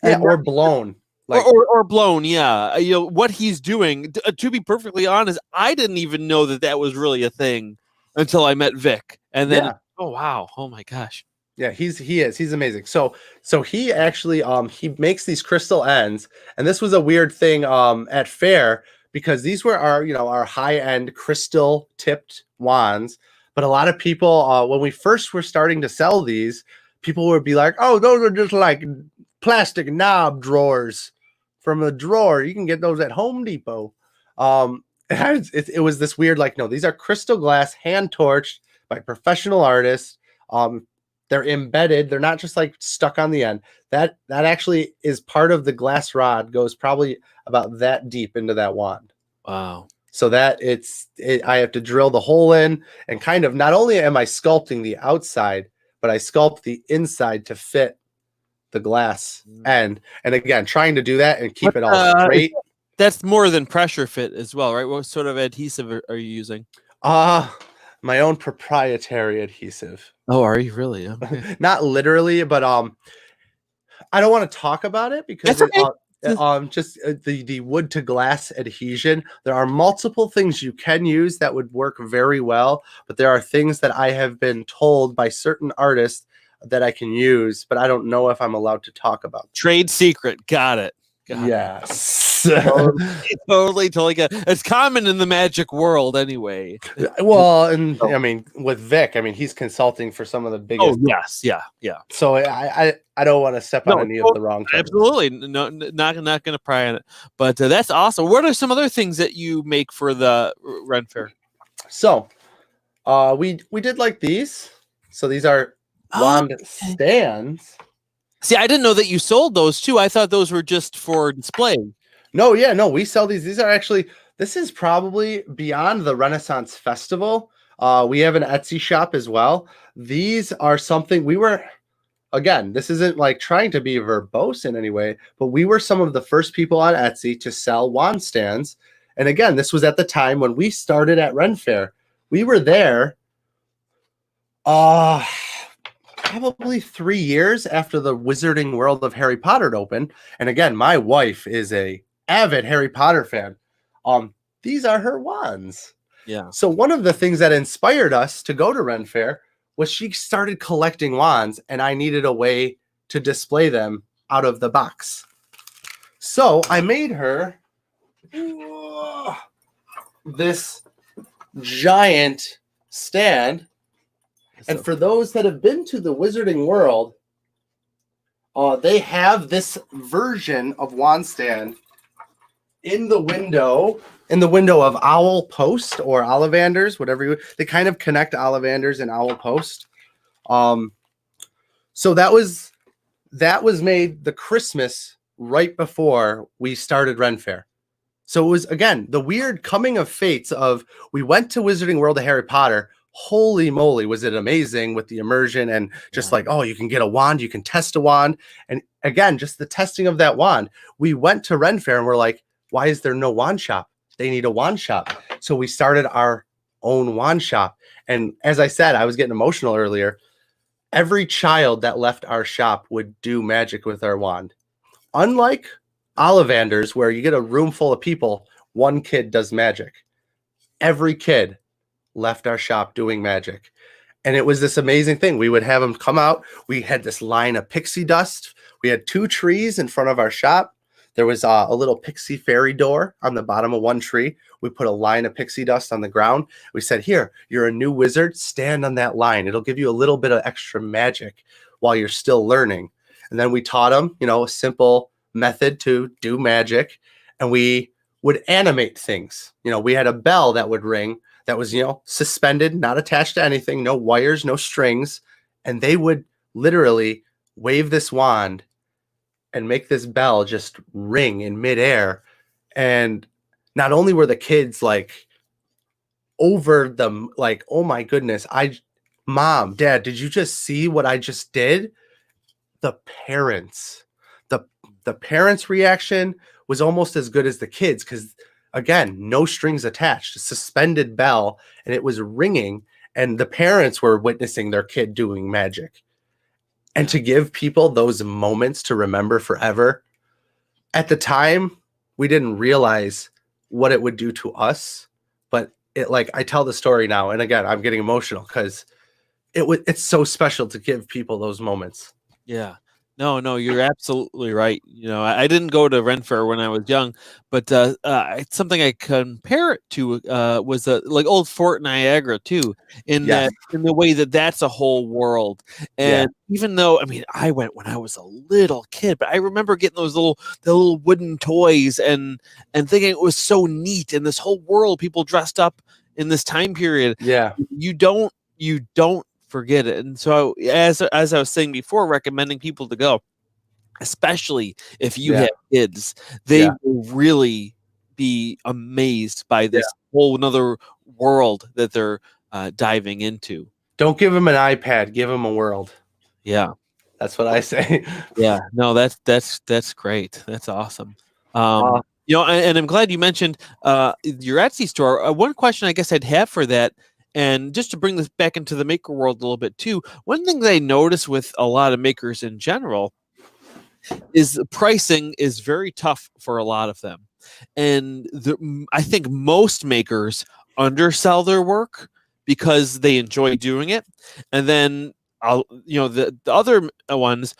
Yeah, or blown. Or blown, yeah. What he's doing, to be perfectly honest, I didn't even know that was really a thing until I met Vic. And then, oh, wow. Oh, my gosh. Yeah, he's amazing. So he actually, he makes these crystal ends. And this was a weird thing at Faire, because these were our high-end crystal tipped wands. But a lot of people, when we first were starting to sell these, people would be like, oh, those are just like plastic knob drawers from a drawer. You can get those at Home Depot. It was this weird, like, no, these are crystal glass, hand torched by professional artists. They're embedded. They're not just like stuck on the end. That actually is part of the glass rod, goes probably about that deep into that wand. Wow. So that I have to drill the hole in, and kind of, not only am I sculpting the outside, but I sculpt the inside to fit the glass end. And again, trying to do that and keep it all straight. That's more than pressure fit as well, right? What sort of adhesive are you using? My own proprietary adhesive. Oh, are you really? Okay. Not literally, but I don't want to talk about it because just the wood to glass adhesion. There are multiple things you can use that would work very well, but there are things that I have been told by certain artists that I can use, but I don't know if I'm allowed to talk about them. Trade secret. Got it. Yes. Yes. Totally. It's common in the magic world anyway. Well, and I mean, with Vic, I mean, he's consulting for some of the Oh biggest. yes, yeah. So I don't want to step on No, any of the wrong toes. absolutely. No, not going to pry on it. But that's awesome. What are some other things that you make for the Ren Fair? So, we did like these. So these are wand stands. See, I didn't know that you sold those too. I thought those were just for display. No, yeah, no, we sell these. These are actually, this is probably beyond the Renaissance Festival. We have an Etsy shop as well. These are something we were, again, this isn't like trying to be verbose in any way, but we were some of the first people on Etsy to sell wand stands. And again, this was at the time when we started at Ren Fair. We were there probably 3 years after the Wizarding World of Harry Potter opened. And again, my wife is a avid Harry Potter fan. These are her wands. Yeah. So one of the things that inspired us to go to Ren Fair was she started collecting wands, and I needed a way to display them out of the box. So I made her this giant stand. And for those that have been to the Wizarding World, they have this version of wand stand in the window of Owl Post or Ollivanders, whatever they kind of connect Ollivanders and Owl Post. So that was made the Christmas right before we started Ren Fair. So it was, again, the weird coming of fates of we went to Wizarding World of Harry Potter. Holy moly, was it amazing with the immersion and just like, oh, you can get a wand, you can test a wand. And again, just the testing of that wand. We went to Ren Fair and we're like, why is there no wand shop? They need a wand shop. So we started our own wand shop. And as I said, I was getting emotional earlier. Every child that left our shop would do magic with our wand. Unlike Ollivanders, where you get a room full of people, one kid does magic. Every kid left our shop doing magic. And it was this amazing thing. We would have them come out. We had this line of pixie dust. We had 2 trees in front of our shop. There was a little pixie fairy door on the bottom of one tree. We put a line of pixie dust on the ground. We said, here, you're a new wizard. Stand on that line. It'll give you a little bit of extra magic while you're still learning. And then we taught them, a simple method to do magic. And we would animate things. We had a bell that would ring that was, suspended, not attached to anything, no wires, no strings. And they would literally wave this wand and make this bell just ring in midair. And not only were the kids like over them, like, oh my goodness, Mom, Dad, did you just see what I just did? The parents reaction was almost as good as the kids, because again, no strings attached, a suspended bell, and it was ringing, and the parents were witnessing their kid doing magic. And to give people those moments to remember forever, at the time, we didn't realize what it would do to us. But I tell the story now, and again, I'm getting emotional because it's so special to give people those moments. Yeah. No, you're absolutely right. I didn't go to Ren Fair when I was young, but it's something I compare it to was like old Fort Niagara too, in the way that's a whole world. And even though, I went when I was a little kid, but I remember getting the little wooden toys and thinking it was so neat, and this whole world, people dressed up in this time period. Yeah, you don't forget it. And so as I was saying before, recommending people to go, especially if you have kids, they will really be amazed by this whole another world that they're diving into. Don't give them an iPad, give them a world. Yeah, that's what I say. Yeah, no, that's great. That's awesome. And I'm glad you mentioned your Etsy store. One question I guess I'd have for that, and just to bring this back into the maker world a little bit too, one thing that I notice with a lot of makers in general is the pricing is very tough for a lot of them. And I think most makers undersell their work because they enjoy doing it. And then, the other ones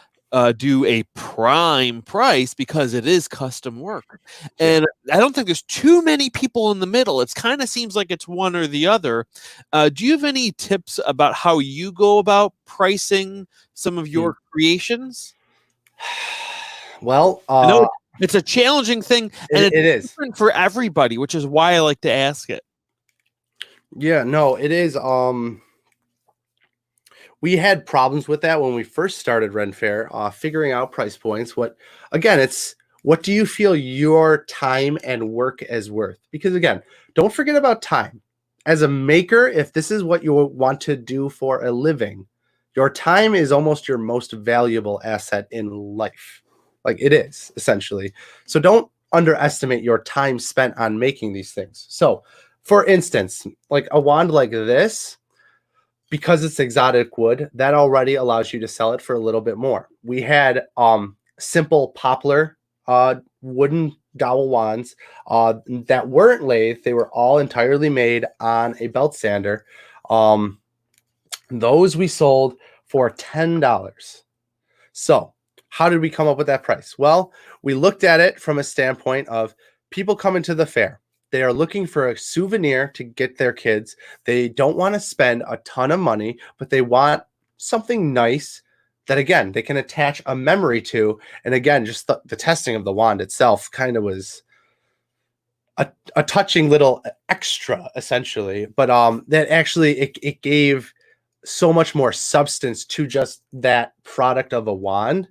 do a prime price because it is custom work. Yeah. And I don't think there's too many people in the middle. It kind of seems like it's one or the other. Do you have any tips about how you go about pricing some of your creations? Well, I know it's a challenging thing, and it's it is. different for everybody, which is why I like to ask it. Yeah, no, it is. We had problems with that when we first started Ren Fair, figuring out price points. It's what do you feel your time and work is worth? Because again, don't forget about time. As a maker, if this is what you want to do for a living, your time is almost your most valuable asset in life. Like it is, essentially. So don't underestimate your time spent on making these things. So, for instance, like a wand like this, because it's exotic wood, that already allows you to sell it for a little bit more. We had simple poplar wooden dowel wands that weren't lathe. They were all entirely made on a belt sander. Those we sold for $10. So, how did we come up with that price? Well, we looked at it from a standpoint of people coming to the fair. They are looking for a souvenir to get their kids. They don't want to spend a ton of money, but they want something nice that, again, they can attach a memory to. And again, just the testing of the wand itself kind of was a touching little extra, essentially. But that actually, it gave so much more substance to just that product of a wand.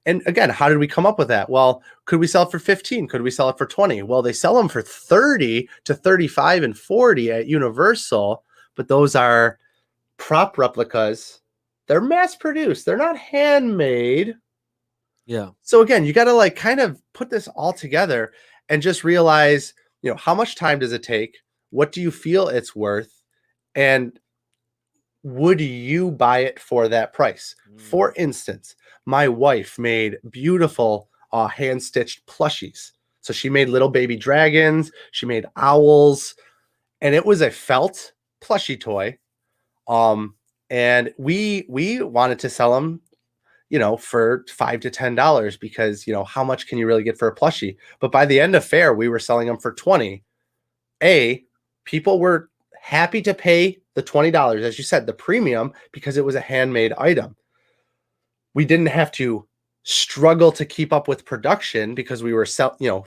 And again, how did we come up with that? Well, could we sell it for 15? Could we sell it for 20? Well, they sell them for 30 to 35 and 40 at Universal, but those are prop replicas. They're mass produced. They're not handmade. Yeah. So again, you got to like kind of put this all together and just realize, how much time does it take? What do you feel it's worth? And would you buy it for that price? For instance, my wife made beautiful hand-stitched plushies. So she made little baby dragons, she made owls, and it was a felt plushie toy. And we wanted to sell them, for $5 to $10 because, how much can you really get for a plushie? But by the end of fair, we were selling them for 20. People were happy to pay the $20, as you said, the premium, because it was a handmade item. We didn't have to struggle to keep up with production because we were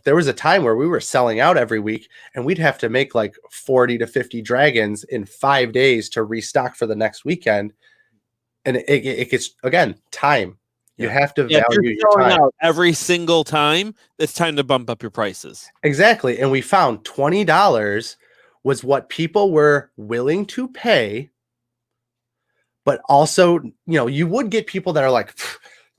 there was a time where we were selling out every week and we'd have to make like 40 to 50 dragons in 5 days to restock for the next weekend. And it gets, again, time. You have to value your time. Out every single time, it's time to bump up your prices. Exactly. And we found $20 was what people were willing to pay. But also, you would get people that are like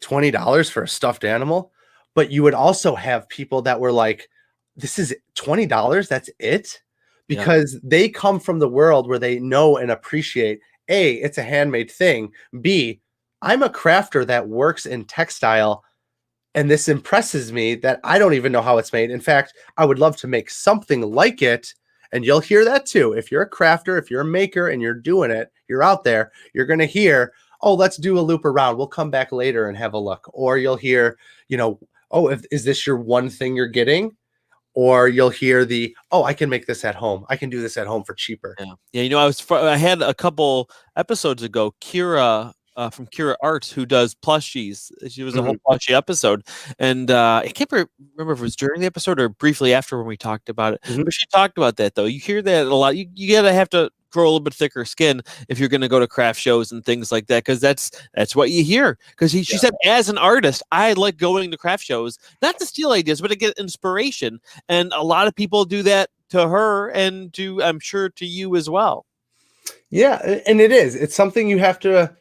$20 for a stuffed animal, but you would also have people that were like, this is $20, that's it? Because they come from the world where they know and appreciate, A, it's a handmade thing. B, I'm a crafter that works in textile, and this impresses me that I don't even know how it's made. In fact, I would love to make something like it. And you'll hear that too. If you're a crafter, if you're a maker and you're doing it, you're out there, you're going to hear, oh, let's do a loop around. We'll come back later and have a look. Or you'll hear, oh, is this your one thing you're getting? Or you'll hear oh, I can make this at home. I can do this at home for cheaper. Yeah. I had a couple episodes ago, Kira from Kira Arts, who does plushies. She was a whole plushie episode, and I can't remember if it was during the episode or briefly after when we talked about it. But she talked about that though. You hear that a lot. You gotta have to grow a little bit thicker skin if you're going to go to craft shows and things like that, because that's what you hear. Because she said, as an artist, I like going to craft shows, not to steal ideas, but to get inspiration. And a lot of people do that to her, and I'm sure to you as well. Yeah, and it's something you have to.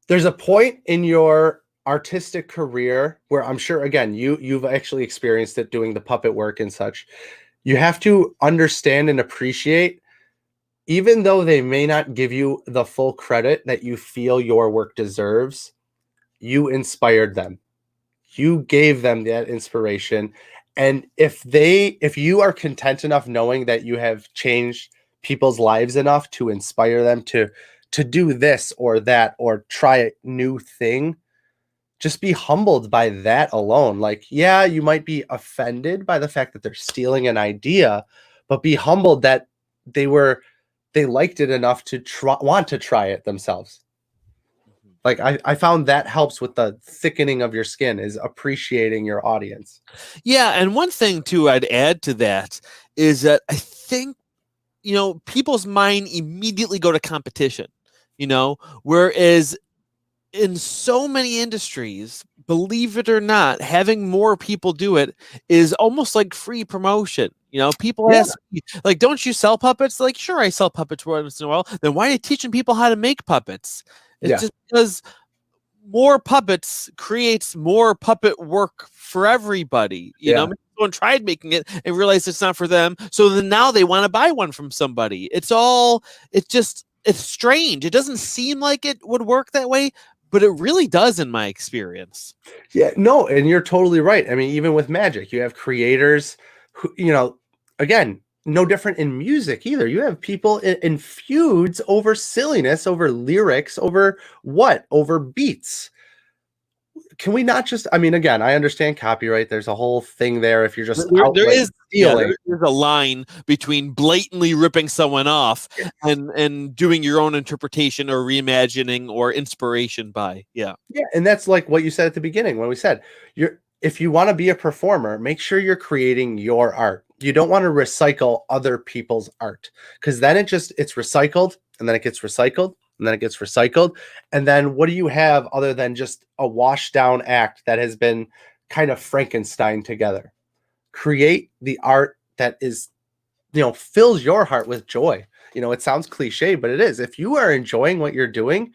There's a point in your artistic career where I'm sure, again, you've actually experienced it doing the puppet work and such. You have to understand and appreciate, even though they may not give you the full credit that you feel your work deserves, you inspired them. You gave them that inspiration. And if you are content enough knowing that you have changed people's lives enough to inspire them to do this or that or try a new thing, just be humbled by that alone. Like, yeah, you might be offended by the fact that they're stealing an idea, but be humbled that they liked it enough to want to try it themselves. Like I found that helps with the thickening of your skin, is appreciating your audience. Yeah, and one thing too I'd add to that is that I think, people's mind immediately go to competition, whereas in so many industries, believe it or not, having more people do it is almost like free promotion. People Yeah. ask me, like, don't you sell puppets? Like, sure, I sell puppets once in a while. Then why are you teaching people how to make puppets? It's Yeah. just because more puppets creates more puppet work for everybody. Yeah. Maybe someone tried making it and realized it's not for them. So then now they want to buy one from somebody. It's strange. It doesn't seem like it would work that way, but it really does in my experience. Yeah, no, and you're totally right. I mean, even with magic, you have creators who, again, no different in music either. You have people in feuds over silliness, over lyrics, over what? Over beats. Can we not just, I mean, again, I understand copyright. There's a whole thing there if you're just There outright is stealing. there's a line between blatantly ripping someone off and doing your own interpretation or reimagining or inspiration by. Yeah. Yeah, and that's like what you said at the beginning when we said if you want to be a performer, make sure you're creating your art. You don't want to recycle other people's art, because then it's recycled, and then it gets recycled, and then it gets recycled. And then what do you have other than just a washed down act that has been kind of Frankenstein together? Create the art that is, fills your heart with joy. It sounds cliche, but it is. If you are enjoying what you're doing,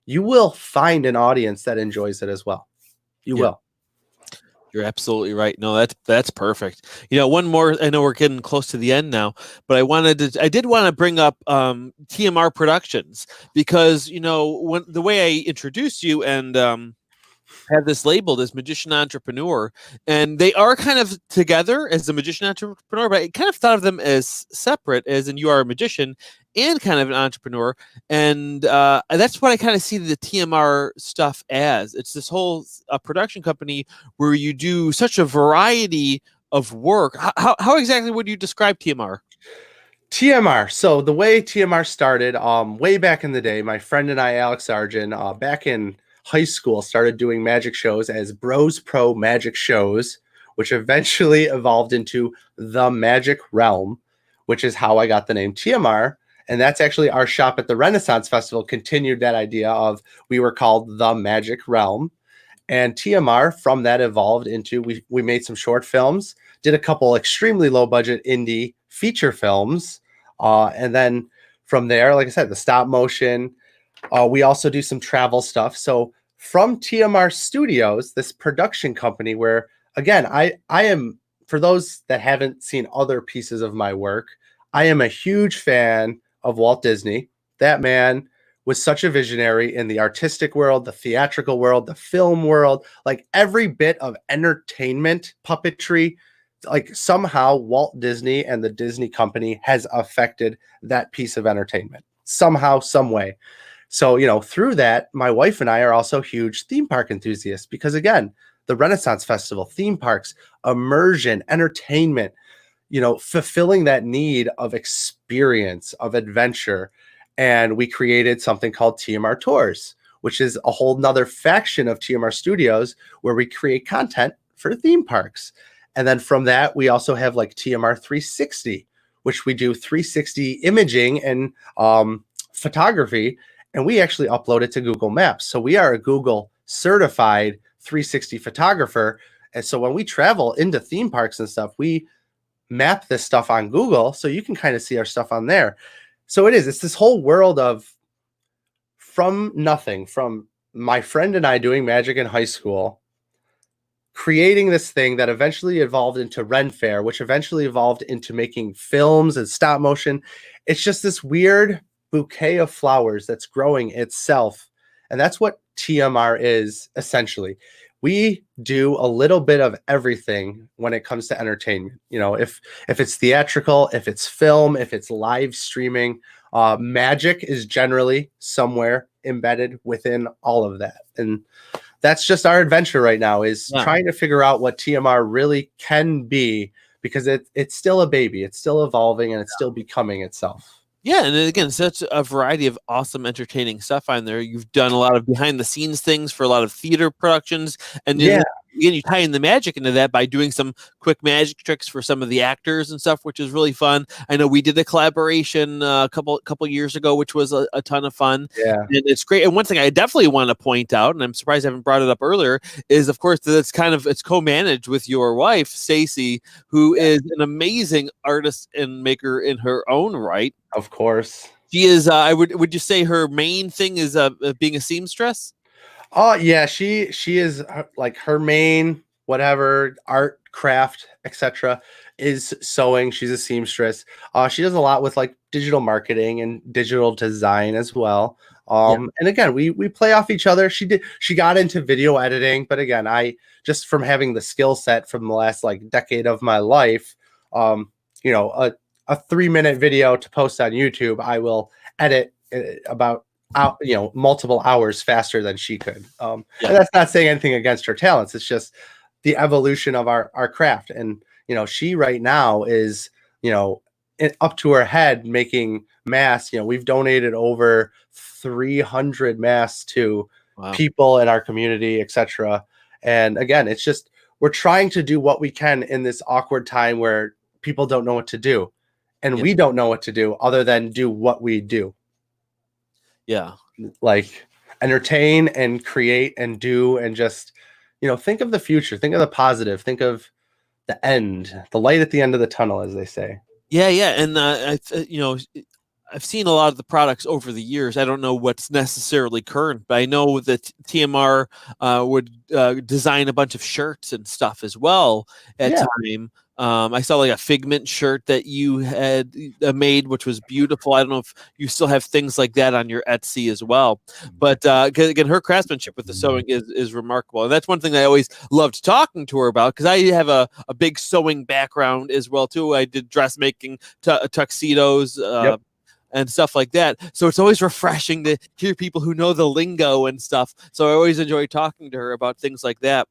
you will find an audience that enjoys it as well. You will. You're absolutely right. No, that's perfect. One more. I know we're getting close to the end now, but I did want to bring up TMR Productions, because when the way I introduced you and had this labeled as magician entrepreneur, and they are kind of together as a magician entrepreneur, but I kind of thought of them as separate, as in you are a magician and kind of an entrepreneur. And that's what I kind of see the TMR stuff as. It's this whole production company where you do such a variety of work. How exactly would you describe TMR? TMR. So the way TMR started, way back in the day, my friend and I, Alex Sargent, back in high school, started doing magic shows as Bros Pro Magic Shows, which eventually evolved into The Magic Realm, which is how I got the name TMR. And that's actually our shop at the Renaissance Festival continued that idea of, we were called The Magic Realm. And TMR from that evolved into, we made some short films, did a couple extremely low budget indie feature films. And then from there, like I said, the stop motion, we also do some travel stuff. So from TMR Studios, this production company where, again, I am, for those that haven't seen other pieces of my work, I am a huge fan of Walt Disney. That man was such a visionary in the artistic world, the theatrical world, the film world, like every bit of entertainment, puppetry, like somehow Walt Disney and the Disney company has affected that piece of entertainment somehow, some way. So, through that, my wife and I are also huge theme park enthusiasts, because again, the Renaissance Festival, theme parks, immersion, entertainment, fulfilling that need of experience, of adventure. And we created something called TMR Tours, which is a whole nother faction of TMR Studios where we create content for theme parks. And then from that, we also have like TMR 360, which we do 360 imaging and photography. And we actually upload it to Google Maps. So we are a Google certified 360 photographer. And so when we travel into theme parks and stuff, we map this stuff on Google, so you can kind of see our stuff on there. So it's this whole world of, from nothing, from my friend and I doing magic in high school, creating this thing that eventually evolved into Ren Faire, which eventually evolved into making films and stop motion. It's just this weird bouquet of flowers that's growing itself. And that's what TMR is essentially. We do a little bit of everything when it comes to entertainment. If it's theatrical, if it's film, if it's live streaming, magic is generally somewhere embedded within all of that. And that's just our adventure right now, is Yeah. trying to figure out what TMR really can be, because it's still a baby. It's still evolving and it's still becoming itself. Yeah, and then again, such a variety of awesome, entertaining stuff on there. You've done a lot of behind the scenes things for a lot of theater productions, and then Yeah. again, you tie in the magic into that by doing some quick magic tricks for some of the actors and stuff, which is really fun. I know we did a collaboration a couple years ago, which was a ton of fun, Yeah. and it's great. And one thing I definitely want to point out, and I'm surprised I haven't brought it up earlier, is of course that it's co-managed with your wife, Stacy, who is an amazing artist and maker in her own right. Of course. She is. Would you say her main thing is being a seamstress? Oh yeah, she is like her main whatever art, craft, etc. is sewing. She's a seamstress. She does a lot with like digital marketing and digital design as well. Yeah. And again, we play off each other. She got into video editing, but again, I just from having the skill set from the last like decade of my life, you know, a 3-minute video to post on YouTube, I will edit about multiple hours faster than she could. And that's not saying anything against her talents. It's just the evolution of our craft. And she right now is up to her head making masks. We've donated over 300 masks to people in our community, etc. And again, it's just we're trying to do what we can in this awkward time where people don't know what to do, and we don't know what to do other than do what we do. Yeah. Like entertain and create and do, and just, think of the future, think of the positive, think of the end, the light at the end of the tunnel, as they say. Yeah. Yeah. And, I've seen a lot of the products over the years. I don't know what's necessarily current, but I know that TMR would design a bunch of shirts and stuff as well at time. I saw like a Figment shirt that you had made, which was beautiful. I don't know if you still have things like that on your Etsy as well. But again, her craftsmanship with the sewing is remarkable. And that's one thing I always loved talking to her about, because I have a big sewing background as well, too. I did dressmaking, tuxedos, and stuff like that. So it's always refreshing to hear people who know the lingo and stuff. So I always enjoy talking to her about things like that.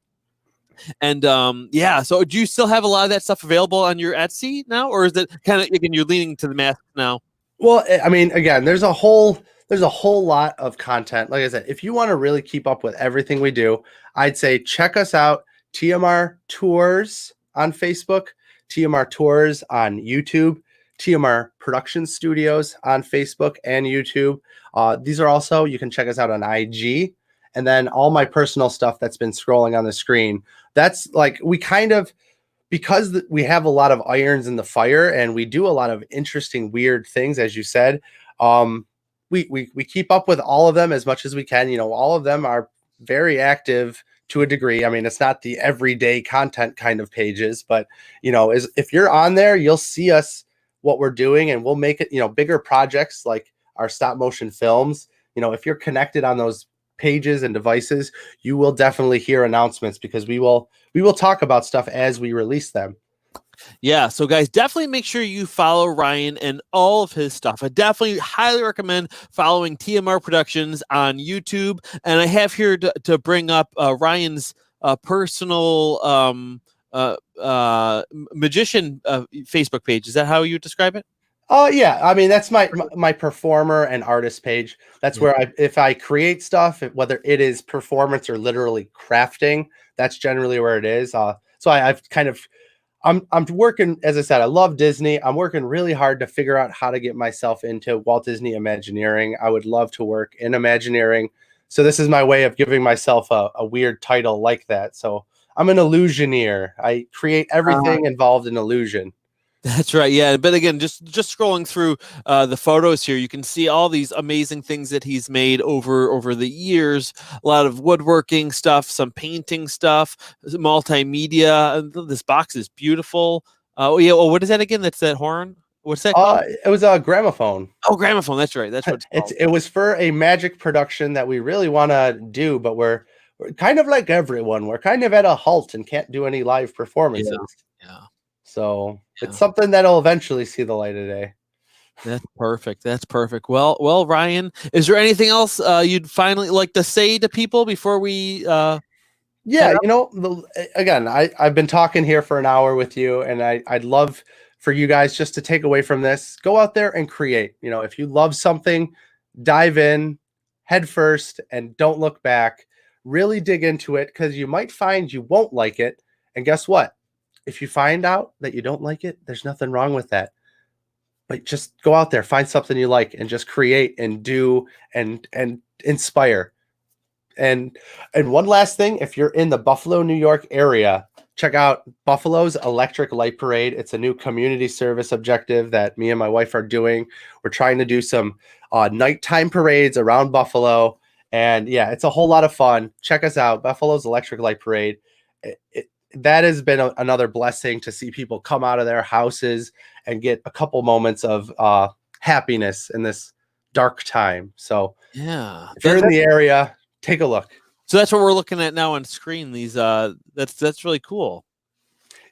And so do you still have a lot of that stuff available on your Etsy now, or is it kind of, again, you're leaning to the masks now? Well, I mean, again, there's a whole lot of content. Like I said, if you want to really keep up with everything we do, I'd say check us out. TMR Tours on Facebook, TMR Tours on YouTube, TMR Production Studios on Facebook and YouTube. These are also, you can check us out on IG, and then all my personal stuff that's been scrolling on the screen. That's like, we kind of, because we have a lot of irons in the fire and we do a lot of interesting, weird things, as you said, we keep up with all of them as much as we can. All of them are very active to a degree. I mean, it's not the everyday content kind of pages, but if you're on there, you'll see us, what we're doing, and we'll make it, bigger projects like our stop motion films. If you're connected on those pages and devices, you will definitely hear announcements, because we will talk about stuff as we release them. Yeah, so guys, definitely make sure you follow Rian and all of his stuff. I definitely highly recommend following TMR Productions on YouTube. And I have here to bring up Rian's personal magician Facebook page. Is that how you describe it? Oh yeah, I mean, that's my performer and artist page. That's where if I create stuff, whether it is performance or literally crafting, that's generally where it is. So I've kind of, I'm working, as I said, I love Disney. I'm working really hard to figure out how to get myself into Walt Disney Imagineering. I would love to work in Imagineering. So this is my way of giving myself a weird title like that. So I'm an illusioneer. I create everything involved in illusion. That's right. Yeah. But again, just scrolling through the photos here, you can see all these amazing things that he's made over the years. A lot of woodworking stuff, some painting stuff, multimedia. This box is beautiful. Oh yeah. Well, what is that again? That's that horn. What's that called? It was a gramophone. Oh, gramophone. That's right. That's what it's called. It was for a magic production that we really want to do, but we're kind of like everyone. We're kind of at a halt and can't do any live performances. Yeah. So it's something that'll eventually see the light of day. That's perfect. That's perfect. Well, Ryan, is there anything else you'd finally like to say to people before we head Yeah, up? you know, again, I've been talking here for an hour with you, and I'd love for you guys just to take away from this. Go out there and create. You know, if you love something, dive in head first and don't look back. Really dig into it because you might find you won't like it. And guess what? If you find out that you don't like it, there's nothing wrong with that. But just go out there, find something you like, and just create and do and inspire. And one last thing, if you're in the Buffalo, New York area, check out Buffalo's Electric Light Parade. It's a new community service objective that me and my wife are doing. We're trying to do some nighttime parades around Buffalo. And yeah, it's a whole lot of fun. Check us out, Buffalo's Electric Light Parade. That has been another blessing to see people come out of their houses and get a couple moments of happiness in this dark time. So Yeah. if you're in the area, take a look. So that's what we're looking at now on screen. These that's really cool.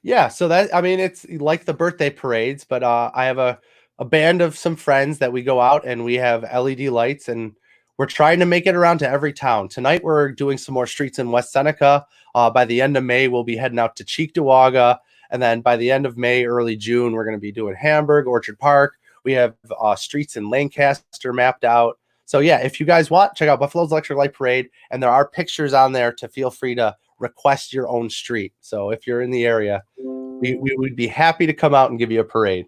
Yeah, so that, I mean, it's like the birthday parades, but I have a band of some friends that we go out and we have LED lights, and we're trying to make it around to every town. Tonight we're doing some more streets in West Seneca. By the end of May, we'll be heading out to Cheektowaga, and then by the end of May, early June, we're going to be doing Hamburg, Orchard Park. We have streets in Lancaster mapped out. So yeah, if you guys want, check out Buffalo's Electric Light Parade, and there are pictures on there to feel free to request your own street. So if you're in the area, we would be happy to come out and give you a parade.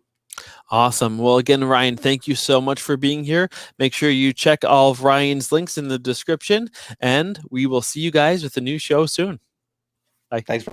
Awesome. Well, again, Ryan, thank you so much for being here. Make sure you check all of Ryan's links in the description, and we will see you guys with a new show soon. Bye. Thanks.